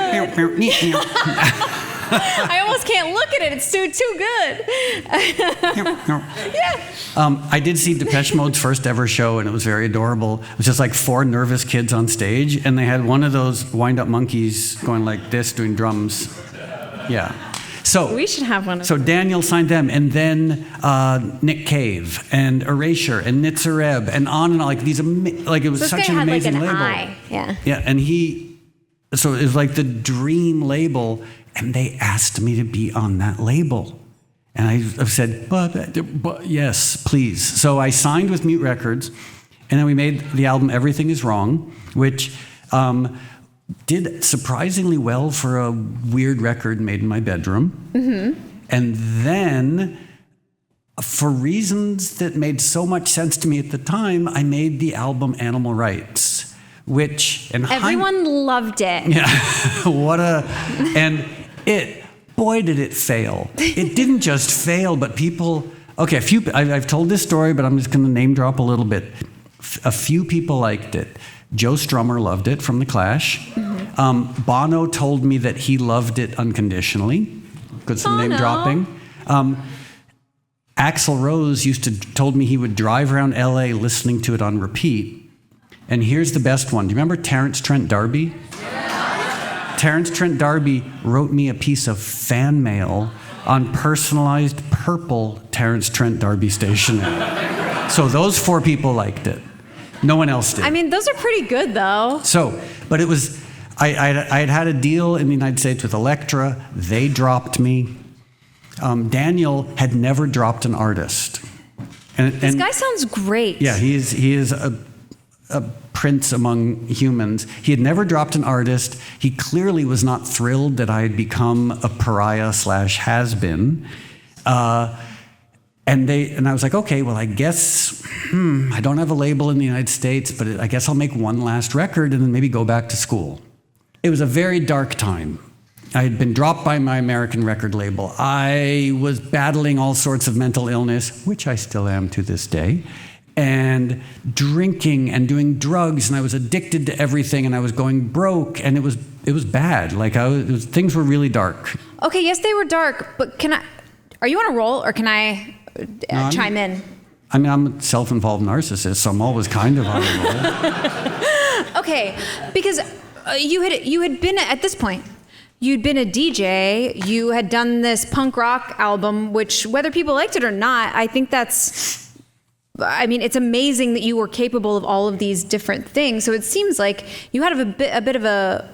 I almost can't look at it. It's too good. Yeah. I did see Depeche Mode's first ever show, and it was very adorable. It was just like 4 nervous kids on stage, and they had one of those wind-up monkeys going like this, doing drums. Yeah. So we should have one of So Daniel signed them, and then Nick Cave and Erasure and Nitzareb and on, like these, like it was such an amazing label. Eye. Yeah. Yeah, and so it was like the dream label, and they asked me to be on that label. And I've said, but yes, please. So I signed with Mute Records, and then we made the album Everything Is Wrong, which did surprisingly well for a weird record made in my bedroom. Mm-hmm. And then, for reasons that made so much sense to me at the time, I made the album Animal Rights, which... Everyone loved it. Yeah, boy, did it fail. It didn't just fail, but people... Okay, I've told this story, but I'm just going to name drop a little bit. A few people liked it. Joe Strummer loved it from The Clash. Mm-hmm. Bono told me that he loved it unconditionally. Good some name dropping. Axl Rose told me he would drive around LA listening to it on repeat. And here's the best one. Do you remember Terrence Trent D'Arby? Yeah. Terrence Trent D'Arby wrote me a piece of fan mail on personalized purple Terrence Trent D'Arby stationery. So those 4 people liked it. No one else did. I mean, those are pretty good, though. So, but it was, I had a deal in the United States with Elektra. They dropped me. Daniel had never dropped an artist. This guy sounds great. Yeah, he is a prince among humans. He had never dropped an artist. He clearly was not thrilled that I had become a pariah / has-been. And I was like, okay, well, I guess, I don't have a label in the United States, but I guess I'll make one last record and then maybe go back to school. It was a very dark time. I had been dropped by my American record label. I was battling all sorts of mental illness, which I still am to this day, and drinking and doing drugs, and I was addicted to everything, and I was going broke, and it was bad. Like things were really dark. Okay, yes, they were dark, but are you on a roll, or can I chime in? I mean, I'm a self-involved narcissist, so I'm always kind of on a roll. Okay, because you had been at this point. You'd been a DJ. You had done this punk rock album, which, whether people liked it or not, I think it's amazing that you were capable of all of these different things. So it seems like you had a bit of a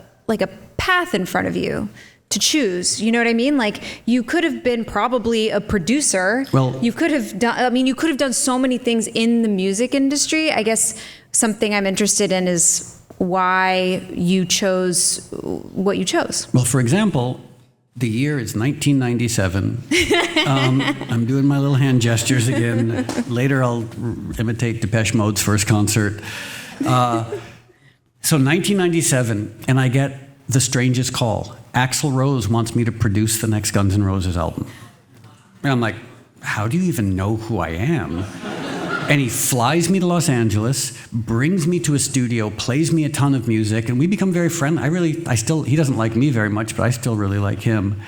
path in front of you to choose. You know what I mean? Like, you could have been probably a producer. Well, you could have done so many things in the music industry. I guess something I'm interested in is why you chose what you chose. Well, for example, the year is 1997. I'm doing my little hand gestures again. Later, I'll imitate Depeche Mode's first concert. So 1997, and I get the strangest call. Axl Rose wants me to produce the next Guns N' Roses album. And I'm like, how do you even know who I am? And he flies me to Los Angeles, brings me to a studio, plays me a ton of music, and we become very friendly. He doesn't like me very much, but I still really like him.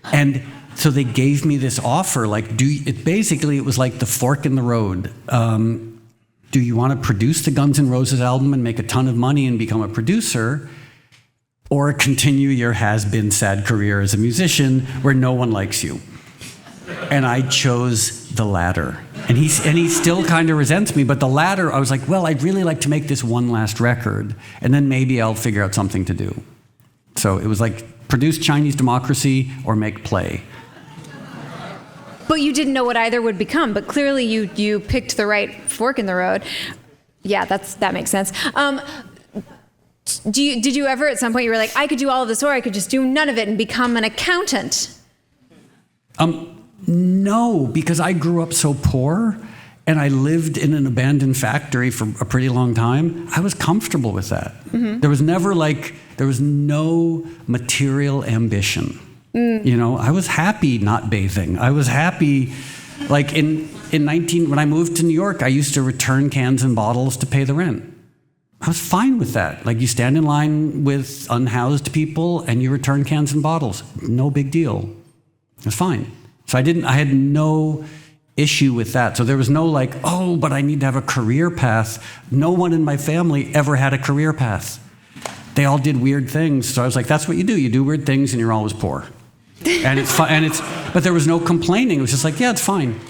And so they gave me this offer, basically it was like the fork in the road. Do you want to produce the Guns N' Roses album and make a ton of money and become a producer? or continue your has-been sad career as a musician where no one likes you. And I chose the latter. And he still kind of resents me, but the latter, I was like, well, I'd really like to make this one last record, and then maybe I'll figure out something to do. So it was like, produce Chinese Democracy or make Play. But you didn't know what either would become, but clearly you picked the right fork in the road. Yeah, that makes sense. Did you ever at some point, you were like, I could do all of this, or I could just do none of it and become an accountant? No, because I grew up so poor and I lived in an abandoned factory for a pretty long time. I was comfortable with that. Mm-hmm. There was no material ambition. You know, I was happy not bathing. I was happy, like when I moved to New York, I used to return cans and bottles to pay the rent. I was fine with that. Like, you stand in line with unhoused people and you return cans and bottles. No big deal. It was fine. So I had no issue with that. So there was no like, oh, but I need to have a career path. No one in my family ever had a career path. They all did weird things. So I was like, that's what you do. You do weird things and you're always poor. And it's fine. But there was no complaining. It was just like, yeah, it's fine.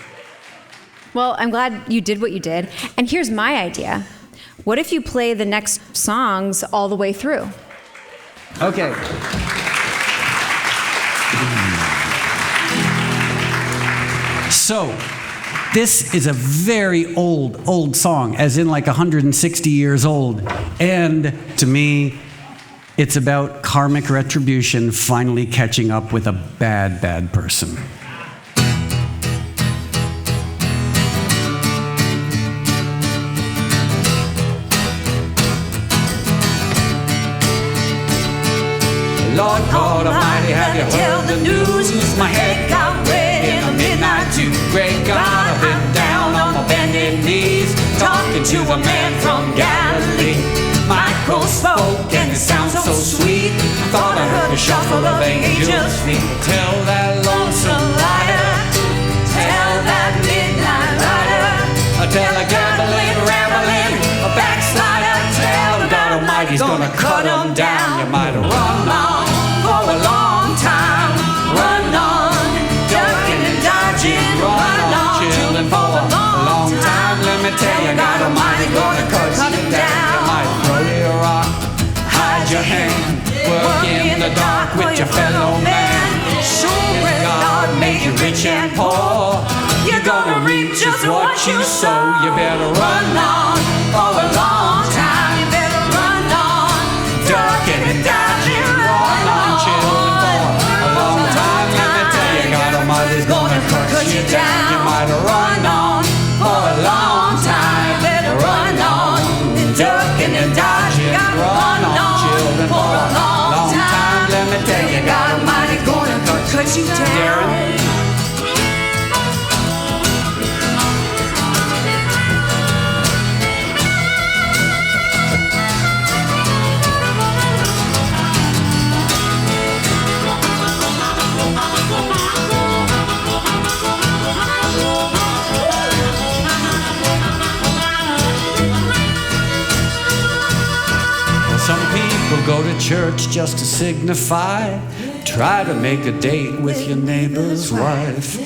Well, I'm glad you did what you did. And here's my idea. What if you play the next songs all the way through? Okay. So, this is a very old song, as in like 160 years old. And to me, it's about karmic retribution finally catching up with a bad person. Lord God Almighty, have you heard the news? My head got red in the midnight dew. Great God, I've been down on my bended knees, talking to a man from Galilee. Michael spoke and it sounds so sweet. I thought I heard the shuffle of angels' feet. Tell that lonesome liar, tell that midnight rider, tell a gambling, rambling, a backslider, tell God Almighty's gonna cut them down. You might have run on for a long time, run on, ducking and dodging, run on, chilling for a long time. Let me tell you, God Almighty's gonna cut you down. You might throw your rock, hide your hand, work in the dark with your fellow man. Sure as God made you rich and poor, you're gonna reap just what you sow. You better run on for a long time. You better run on, ducking and dodging, run on, chilling for a long time. Let me tell you, God Almighty's gonna cut you down. You might run on for a long time. You better run on, ducking and dodging, run on, chilling for a long time. Let me tell you, God Almighty's gonna cut you down. Some people go to church just to signify, try to make a date with your neighbor's wife.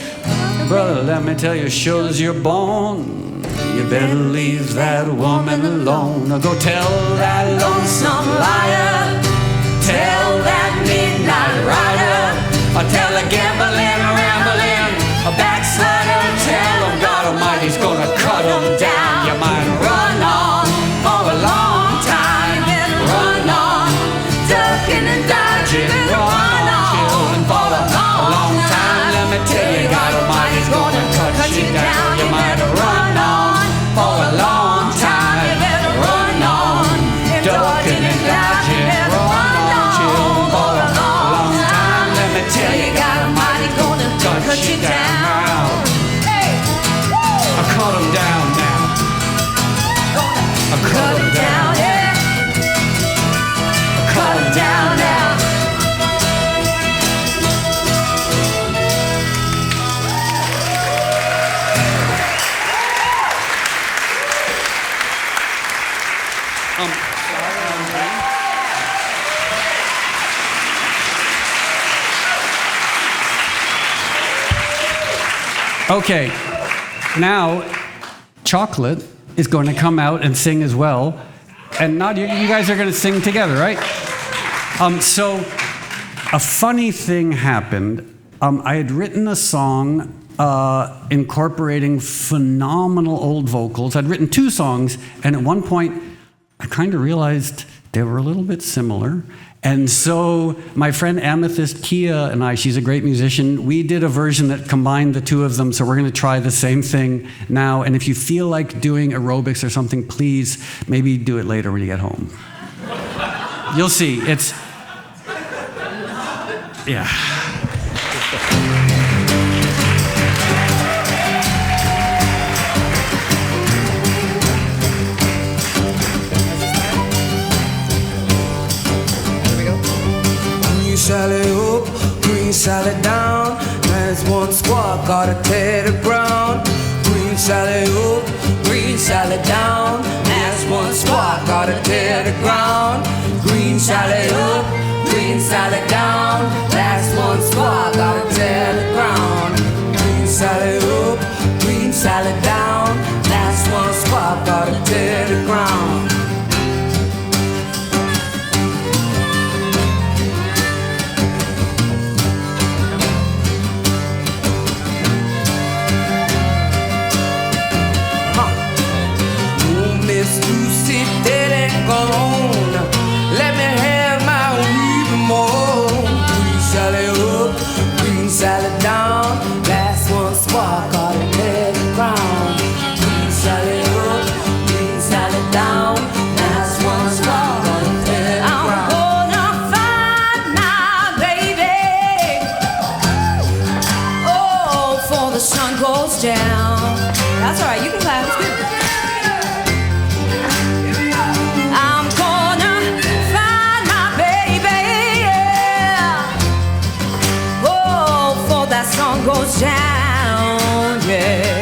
Brother, let me tell you, sure as you're born, you better leave that woman alone. Or go tell that lonesome liar, tell that midnight rider, or tell a gambling, rambling, a backslider, tell him God Almighty's gonna cut him down. You might run on for a long time, run on, ducking and dodging, run on, chilling for a long time. Let me tell you, God Almighty's gonna cut you down. You might run on for a long time, run on, ducking and dodging, run on, chilling for a long time. Let me tell you, God Almighty. Okay, now Choklate is going to come out and sing as well. And Nadia, you guys are going to sing together, right? So a funny thing happened. I had written a song incorporating phenomenal old vocals. I'd written 2 songs, and at one point, I kind of realized they were a little bit similar. And so my friend Amethyst Kia and I, she's a great musician, we did a version that combined the 2 of them, so we're going to try the same thing now. And if you feel like doing aerobics or something, please, maybe do it later when you get home. You'll see, it's... Yeah. Salad up, green salad down. There's one squad, gotta tear the ground. Green salad up, green salad down. There's one squad, gotta tear the ground. Green salad up, green salad down. That's one squad, gotta tear the ground. Green salad up, green salad down. That's one squad, gotta tear the ground. Salad down, last one squad, gotta tear the ground. Green salad up, green salad down, last one squad, gotta tear the ground. I'm gonna find my baby. Oh, before the sun goes down. That's all right. You can clap. It's good. I'm gonna find my baby. Oh, before that sun goes down, yeah.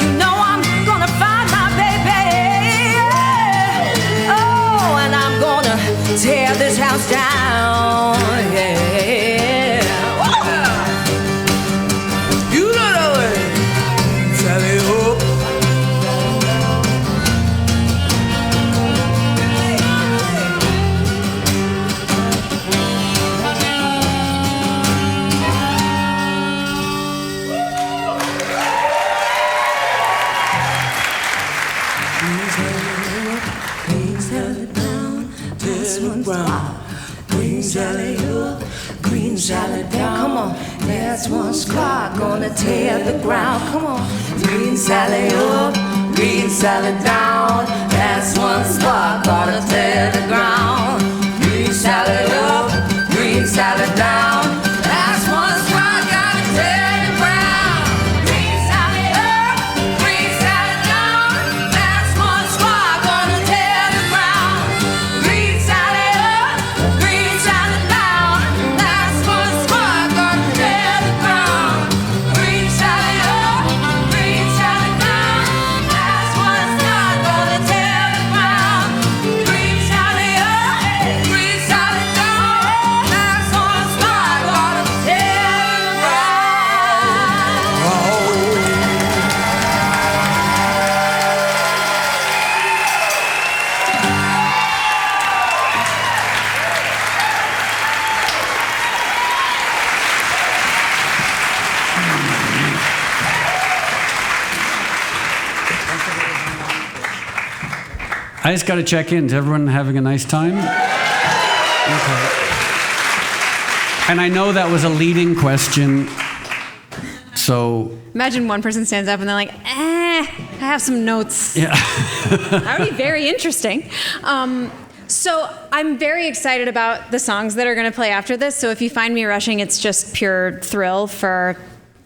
You know I'm gonna find my baby. Oh, and I'm gonna tear this house down, yeah. You know the way. Sally hope. Green salad down, this one's brown. Green salad up, green salad down. Come on, that's one squad gonna tear the ground. Come on, green salad up, green salad down. That's one squad gonna tear the ground. Green salad up, green salad down. That's one squad gonna tear the ground. Green salad up, green salad down. That's one squad gonna tear the ground. Green salad up, green salad down. That's one squad gonna tear the ground. Green salad up, green salad down. That's one squad gonna tear the ground. Green salad up, green salad down. That's one squad gonna tear the ground. I just got to check in. Is everyone having a nice time? Okay. And I know that was a leading question, so... Imagine one person stands up and they're like, I have some notes. Yeah. That would be very interesting. So I'm very excited about the songs that are going to play after this. So if you find me rushing, it's just pure thrill for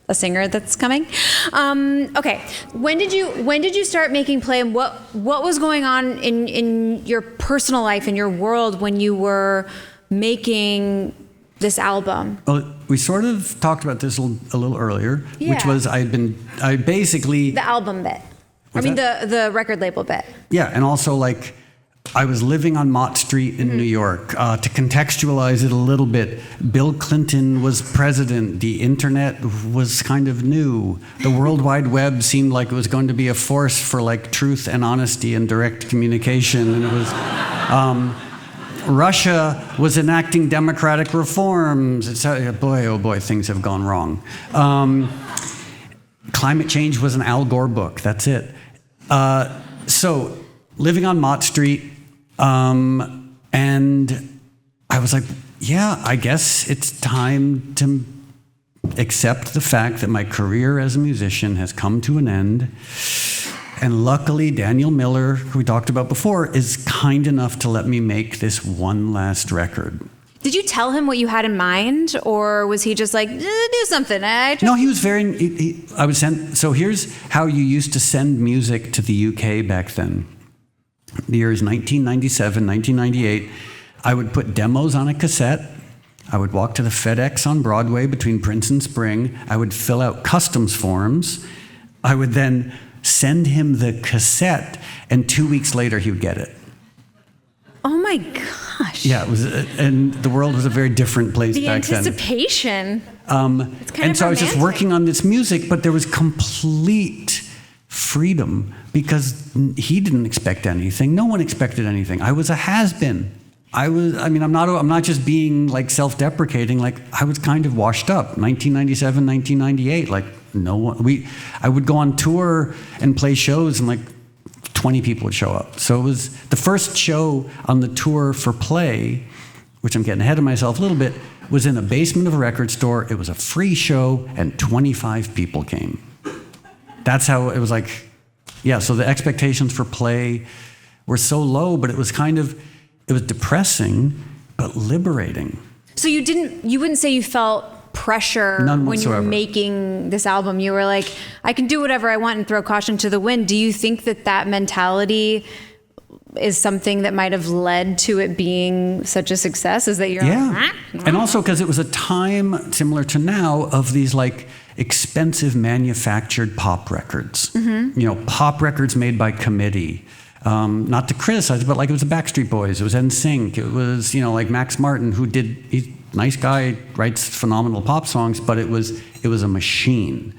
a singer that's coming. Okay, when did you start making play, and what was going on in your personal life, in your world, when you were making this album? Well, we sort of talked about this a little earlier, which Yeah. was I basically... The album bit. What's the record label bit. Yeah, and also like I was living on Mott Street in New York. To contextualize it a little bit, Bill Clinton was president. The internet was kind of new. The World Wide Web seemed like it was going to be a force for like truth and honesty and direct communication. And it was, Russia was enacting democratic reforms. It's, boy, oh boy, things have gone wrong. Climate change was an Al Gore book. That's it. So living on Mott Street, and I was like, yeah, I guess it's time to accept the fact that my career as a musician has come to an end. And luckily, Daniel Miller, who we talked about before, is kind enough to let me make this one last record. Did you tell him what you had in mind, or was he just like, do something? No, he was very, I would send, so here's how you used to send music to the UK back then. The years 1997, 1998, I would put demos on a cassette. I would walk to the FedEx on Broadway between Prince and Spring. I would fill out customs forms. I would then send him the cassette, and 2 weeks later, he would get it. Oh my gosh. Yeah, it was, and the world was a very different place back then. The anticipation. It's kind of so romantic. I was just working on this music, but there was complete freedom because he didn't expect anything. No one expected anything. I was a has-been. I'm not just being like self-deprecating. Like I was kind of washed up. 1997, 1998. Like no one. I would go on tour and play shows, and like 20 people would show up. So it was the first show on the tour for Play, which I'm getting ahead of myself a little bit, was in a basement of a record store. It was a free show, and 25 people came. That's how it was like, yeah, so the expectations for Play were so low, but it was it was depressing, but liberating. So you wouldn't say you felt pressure when you were making this album. You were like, I can do whatever I want and throw caution to the wind. Do you think that mentality is something that might have led to it being such a success? Is that you're like, and also because it was a time similar to now of these like expensive manufactured pop records. You know, pop records made by committee. Not to criticize, but like it was the Backstreet Boys, it was NSYNC, it was, you know, like Max Martin, who he's a nice guy, writes phenomenal pop songs, but it was a machine.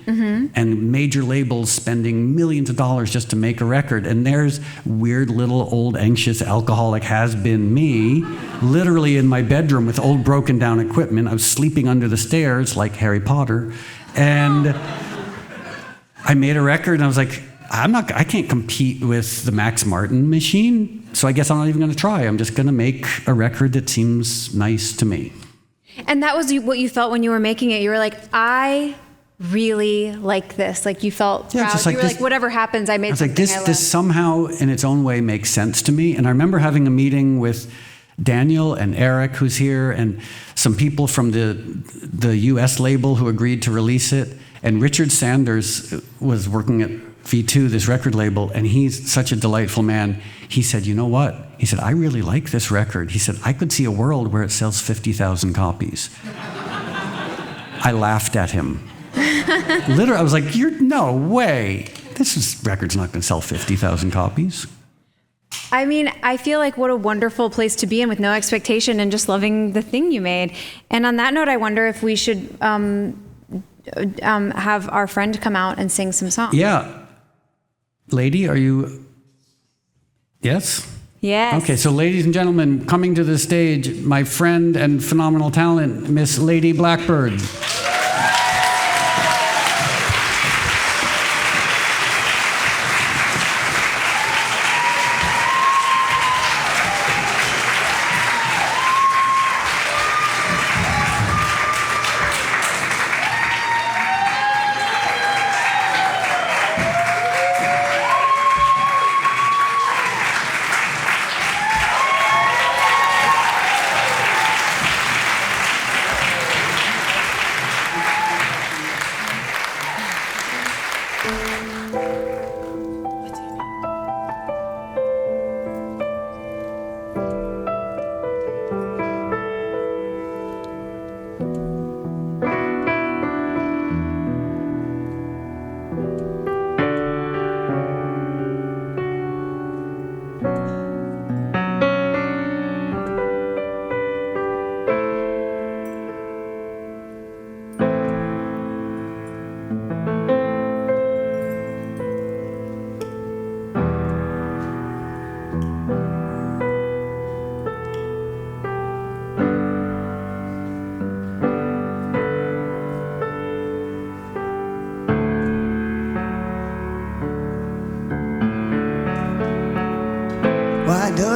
And major labels spending millions of dollars just to make a record. And there's weird little old anxious alcoholic has-been me, literally in my bedroom with old broken down equipment. I was sleeping under the stairs like Harry Potter. And I made a record and I was like, I can't compete with the Max Martin machine, so I guess I'm not even going to try. I'm just going to make a record that seems nice to me. And that was what you felt when you were making it. You were like, I really like this. Like you felt proud. Just like you were like, whatever happens, I made something I love. This somehow in its own way makes sense to me. And I remember having a meeting with Daniel and Eric, who's here, and some people from the US label who agreed to release it. And Richard Sanders was working at V2, this record label, and he's such a delightful man. He said, you know what? He said, I really like this record. He said, I could see a world where it sells 50,000 copies. I laughed at him. Literally, I was like, no way. This record's not going to sell 50,000 copies. I mean, I feel like what a wonderful place to be in with no expectation and just loving the thing you made. And on that note, I wonder if we should have our friend come out and sing some songs. Yeah. Lady, are you... Yes? Yes. Okay, so ladies and gentlemen, coming to the stage, my friend and phenomenal talent, Miss Lady Blackbird.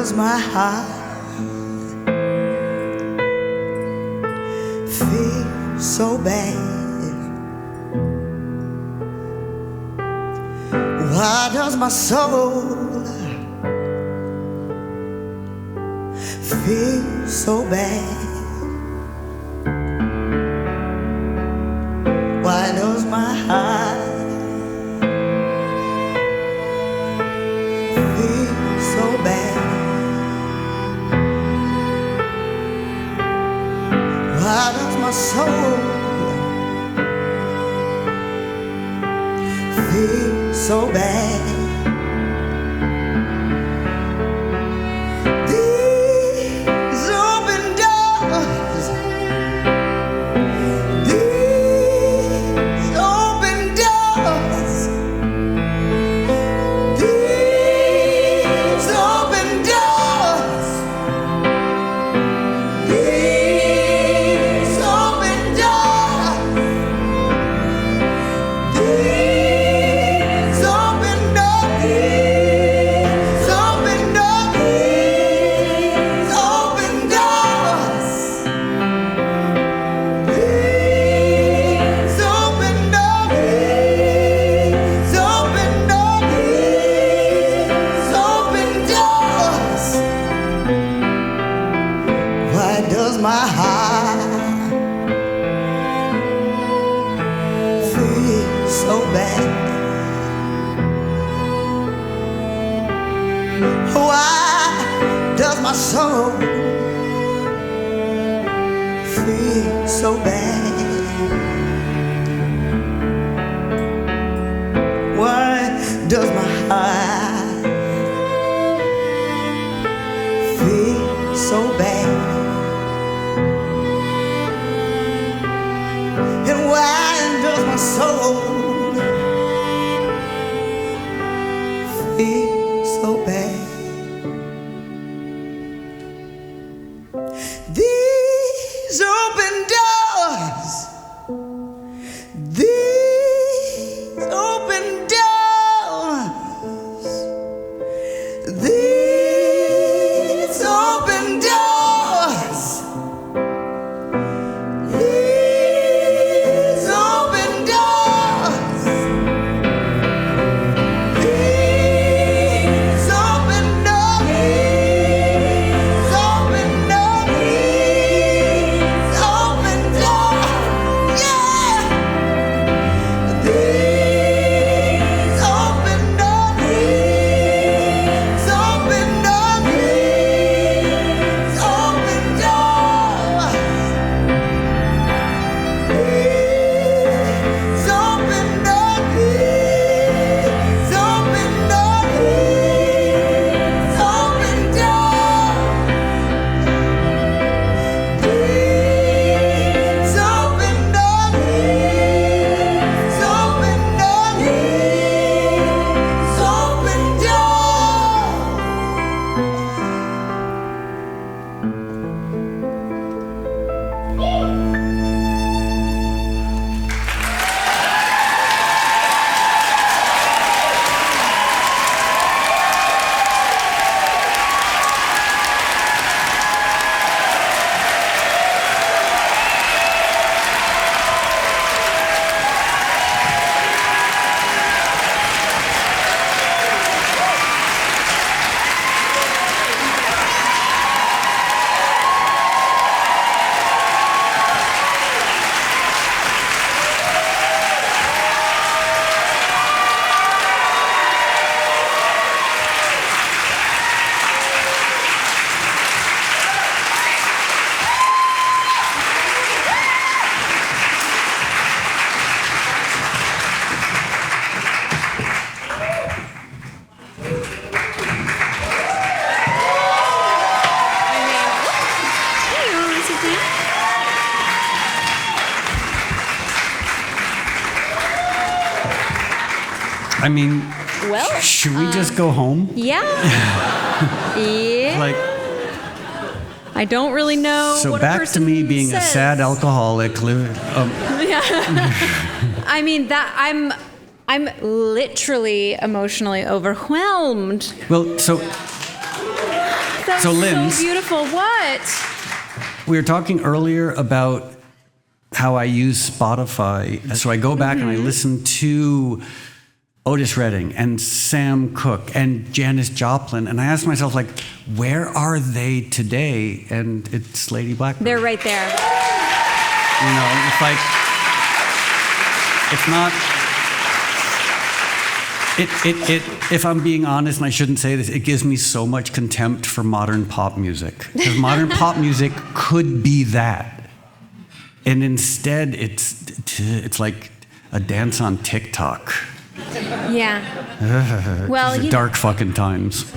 does my heart feel so bad? Why does my soul feel so bad? Why does my heart feel so bad? Why does my soul feel so bad? These open doors, these open doors, these open doors, these open doors, these open doors, these open doors, these open doors, these open doors, these open doors, these open doors. Why does my heart feel so bad? Why does my soul feel so bad? Why does my heart feel so bad? And why does my soul feel so bad? These open doors, these open doors, these open doors, these open doors, these open doors, these open doors, these open doors, yeah. These open doors, these open doors, these open doors, these open doors, these open doors, these open doors, these open doors, these open doors, these open I mean, Well, should we just go home? yeah. Yeah. Like, I don't really know so what a back to person me being a says. sad alcoholic, I mean, that I'm literally emotionally overwhelmed. well, so That So, was Linz, so beautiful. What? we were talking earlier about how I use Spotify. So I go back and I listen to Otis Redding and Sam Cooke and Janis Joplin, and I ask myself, like, where are they today? And it's Lady Blackbird. They're right there. You know, it's like, it's not. If I'm being honest, and I shouldn't say this, it gives me so much contempt for modern pop music. Because modern pop music could be that. And instead, it's like a dance on TikTok. Yeah. Well, These are dark fucking times.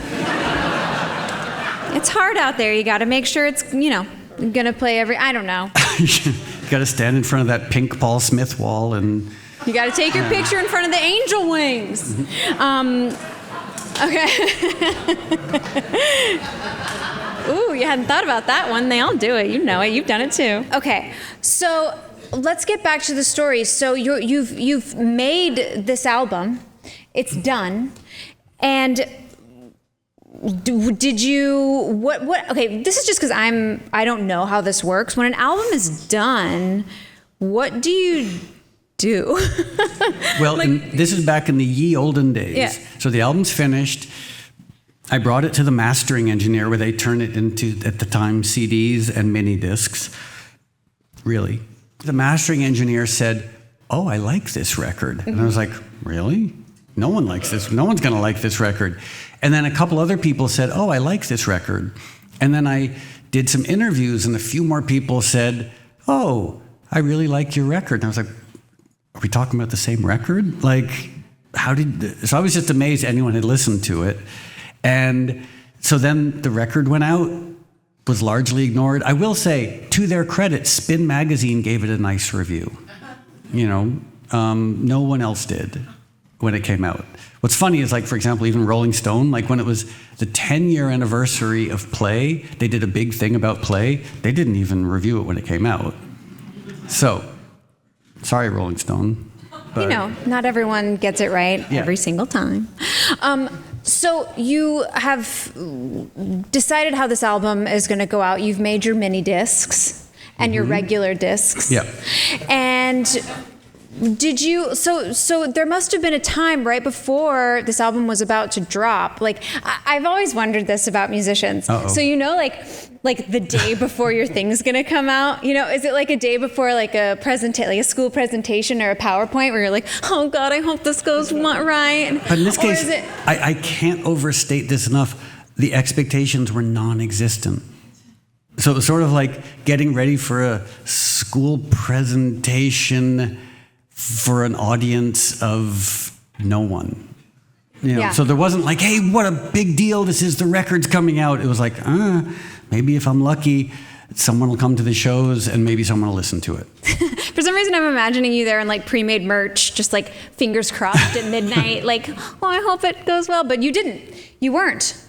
it's hard out there. You got to make sure it's, gonna play I don't know. You got to stand in front of that pink Paul Smith wall and... You got to take your picture in front of the angel wings. Okay. Ooh, you hadn't thought about that one. They all do it. You know it. You've done it too. Okay. So let's get back to the story. So you've made this album. It's done. And did you what? Okay. This is just because I don't know how this works. When an album is done, what do you do? Well, this is back in the ye olden days. Yeah. So the album's finished. I brought it to the mastering engineer where they turn it into, at the time, CDs and mini discs. Really. The mastering engineer said, "Oh, I like this record." And I was like, "Really? No one likes this. No one's going to like this record." And then a couple other people said, "Oh, I like this record." And then I did some interviews and a few more people said, "Oh, I really like your record." And I was like, are we talking about the same record? Like, so I was just amazed anyone had listened to it. And so then the record went out, was largely ignored. I will say, to their credit, Spin Magazine gave it a nice review. No one else did when it came out. What's funny is, like, for example, even Rolling Stone, like when it was the 10-year anniversary of Play, they did a big thing about Play. They didn't even review it when it came out. So, sorry, Rolling Stone. But not everyone gets it right every single time. So you have decided how this album is going to go out. You've made your mini discs and your regular discs. Yeah. And did you? So there must have been a time right before this album was about to drop. Like I've always wondered this about musicians. Uh-oh. So like the day before your thing's gonna come out, is it like a day before like a school presentation or a PowerPoint where you're like, oh God, I hope this goes right? But in this case, is it... I can't overstate this enough. The expectations were non-existent. So it was sort of like getting ready for a school presentation for an audience of no one. So there wasn't like, hey, what a big deal, this is the record's coming out. It was like, maybe if I'm lucky, someone will come to the shows and maybe someone will listen to it. For some reason, I'm imagining you there in like pre-made merch, just like fingers crossed at midnight, like, oh, I hope it goes well. But you didn't. You weren't.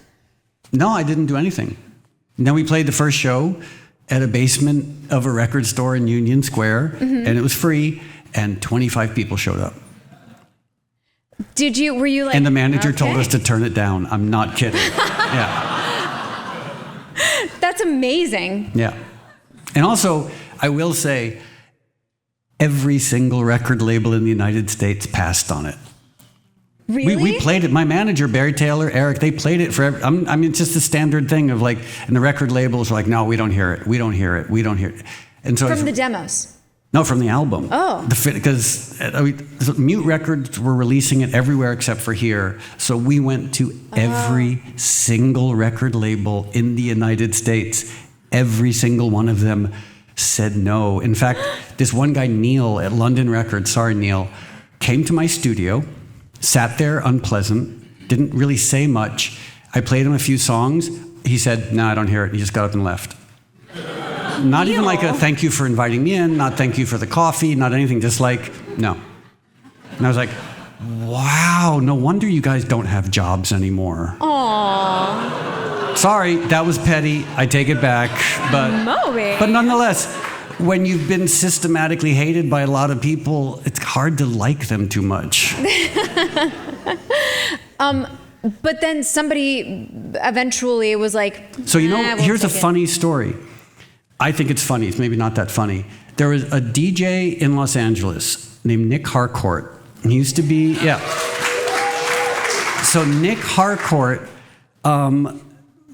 No, I didn't do anything. And then we played the first show at a basement of a record store in Union Square, and it was free, and 25 people showed up. Were you like... And the manager told us to turn it down. I'm not kidding. Yeah. That's amazing. Yeah. And also, I will say, every single record label in the United States passed on it. Really? We played it. My manager, Barry Taylor, Eric, they played it for it's just a standard thing of like, and the record labels were like, no, we don't hear it. We don't hear it. We don't hear it. And so From the demos? No, from the album. Oh. Because Mute Records were releasing it everywhere except for here. So we went to every single record label in the United States. Every single one of them said no. In fact, this one guy, Neil, at London Records, sorry, Neil, came to my studio, sat there unpleasant, didn't really say much. I played him a few songs. He said, no, I don't hear it. He just got up and left. Not even like a thank you for inviting me in, not thank you for the coffee, not anything, just like, no. And I was like, wow, no wonder you guys don't have jobs anymore. Aww. Sorry, that was petty. I take it back. But nonetheless, when you've been systematically hated by a lot of people, it's hard to like them too much. But then somebody eventually was like, So, we'll here's a take it." funny story. I think it's funny. It's maybe not that funny. There was a DJ in Los Angeles named Nick Harcourt. He used to be, So Nick Harcourt,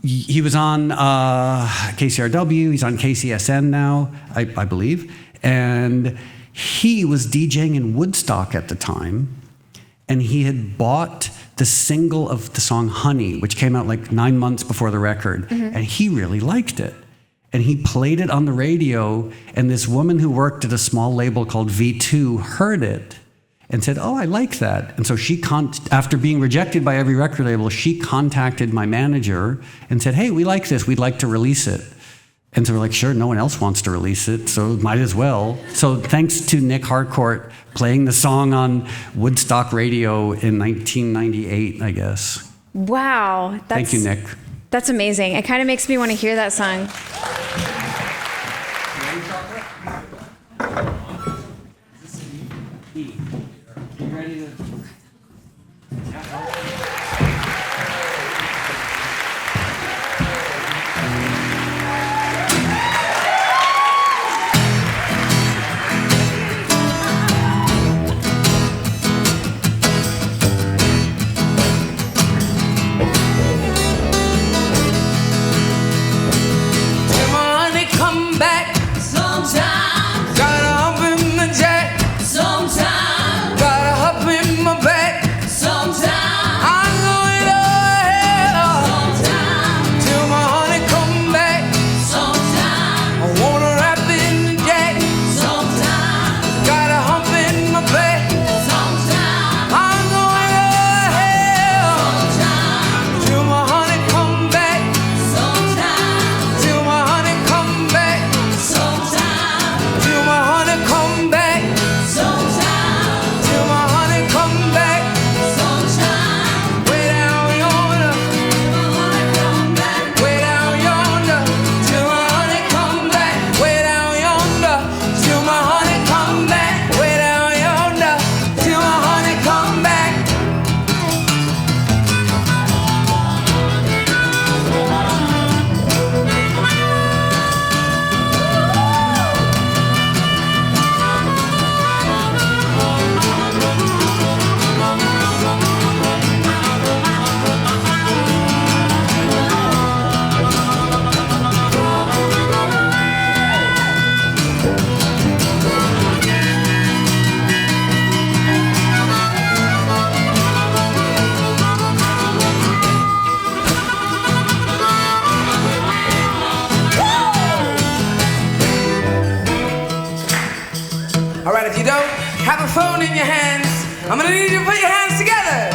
he was on KCRW. He's on KCSN now, I believe. And he was DJing in Woodstock at the time. And he had bought the single of the song Honey, which came out like 9 months before the record. And he really liked it. And he played it on the radio, and this woman who worked at a small label called V2 heard it and said, "Oh, I like that." And so she, after being rejected by every record label, she contacted my manager and said, "Hey, we like this. We'd like to release it." And so we're like, "Sure, no one else wants to release it, so might as well." So thanks to Nick Harcourt playing the song on Woodstock Radio in 1998, I guess. Wow. Thank you, Nick. That's amazing. It kind of makes me want to hear that song. phone in your hands. I'm gonna need you to put your hands together.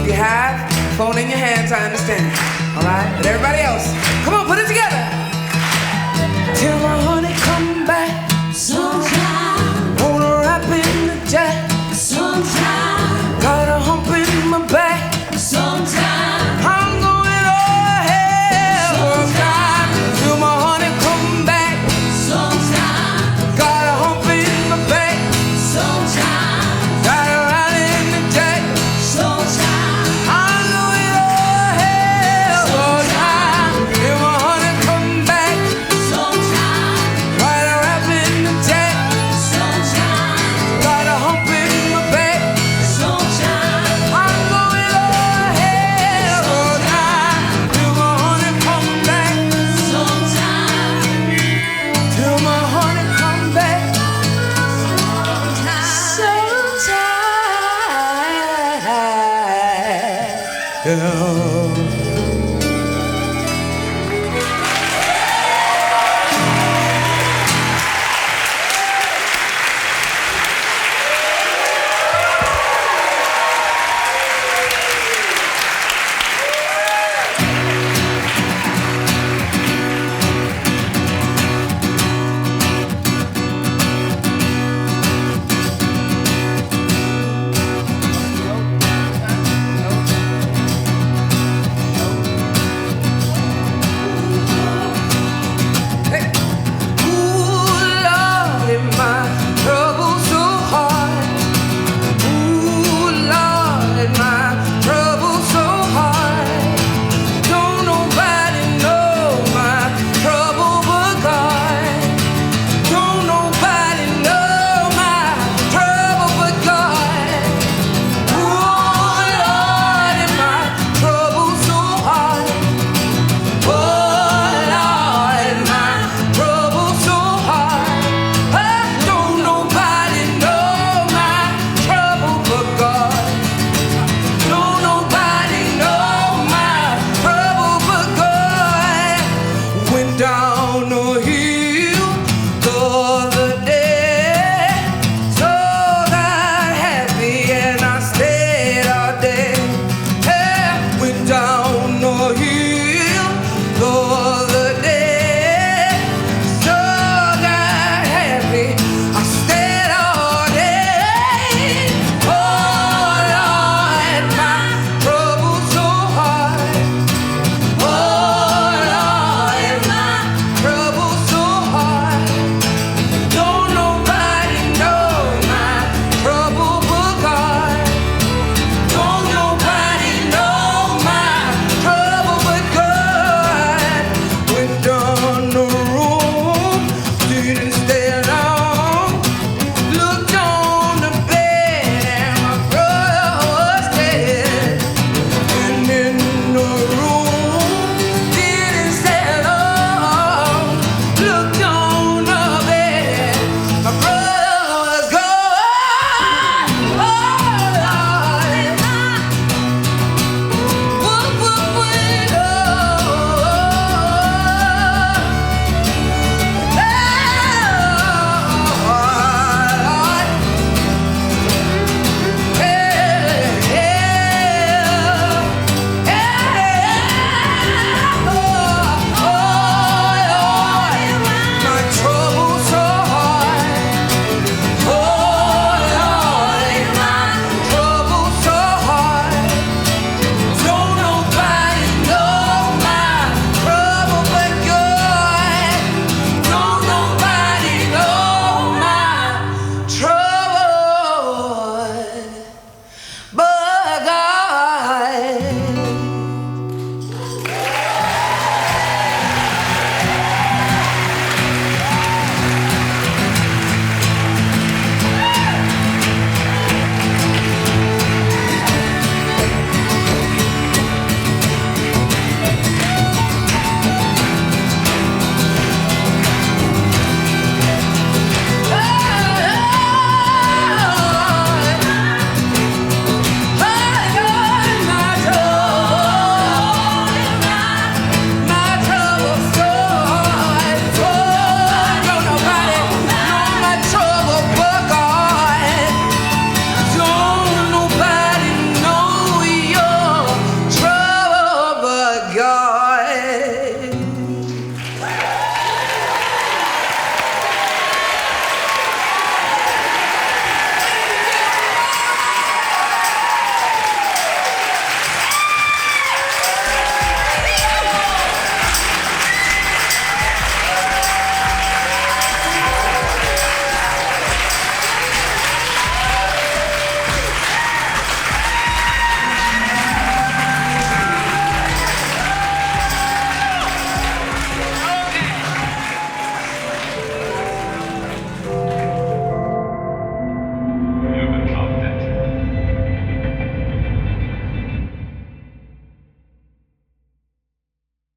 If you have a phone in your hands, I understand. All right? And everybody else, come on, put it together. Till my honey come back sometime. Wanna wrap in the jack sometime. Got a hump in my back sometime. I'm going over hell sometime. Till my honey come back sometime. Got a hump in my back sometime. Got a ride in the jack sometime. I'm going over hell sometime. Till my honey come back sometime. Got a wrap in the jack sometime. Got a hump in my back sometime. I'm going over hell sometime. Till my honey come back sometime. Till my honey come back sometime.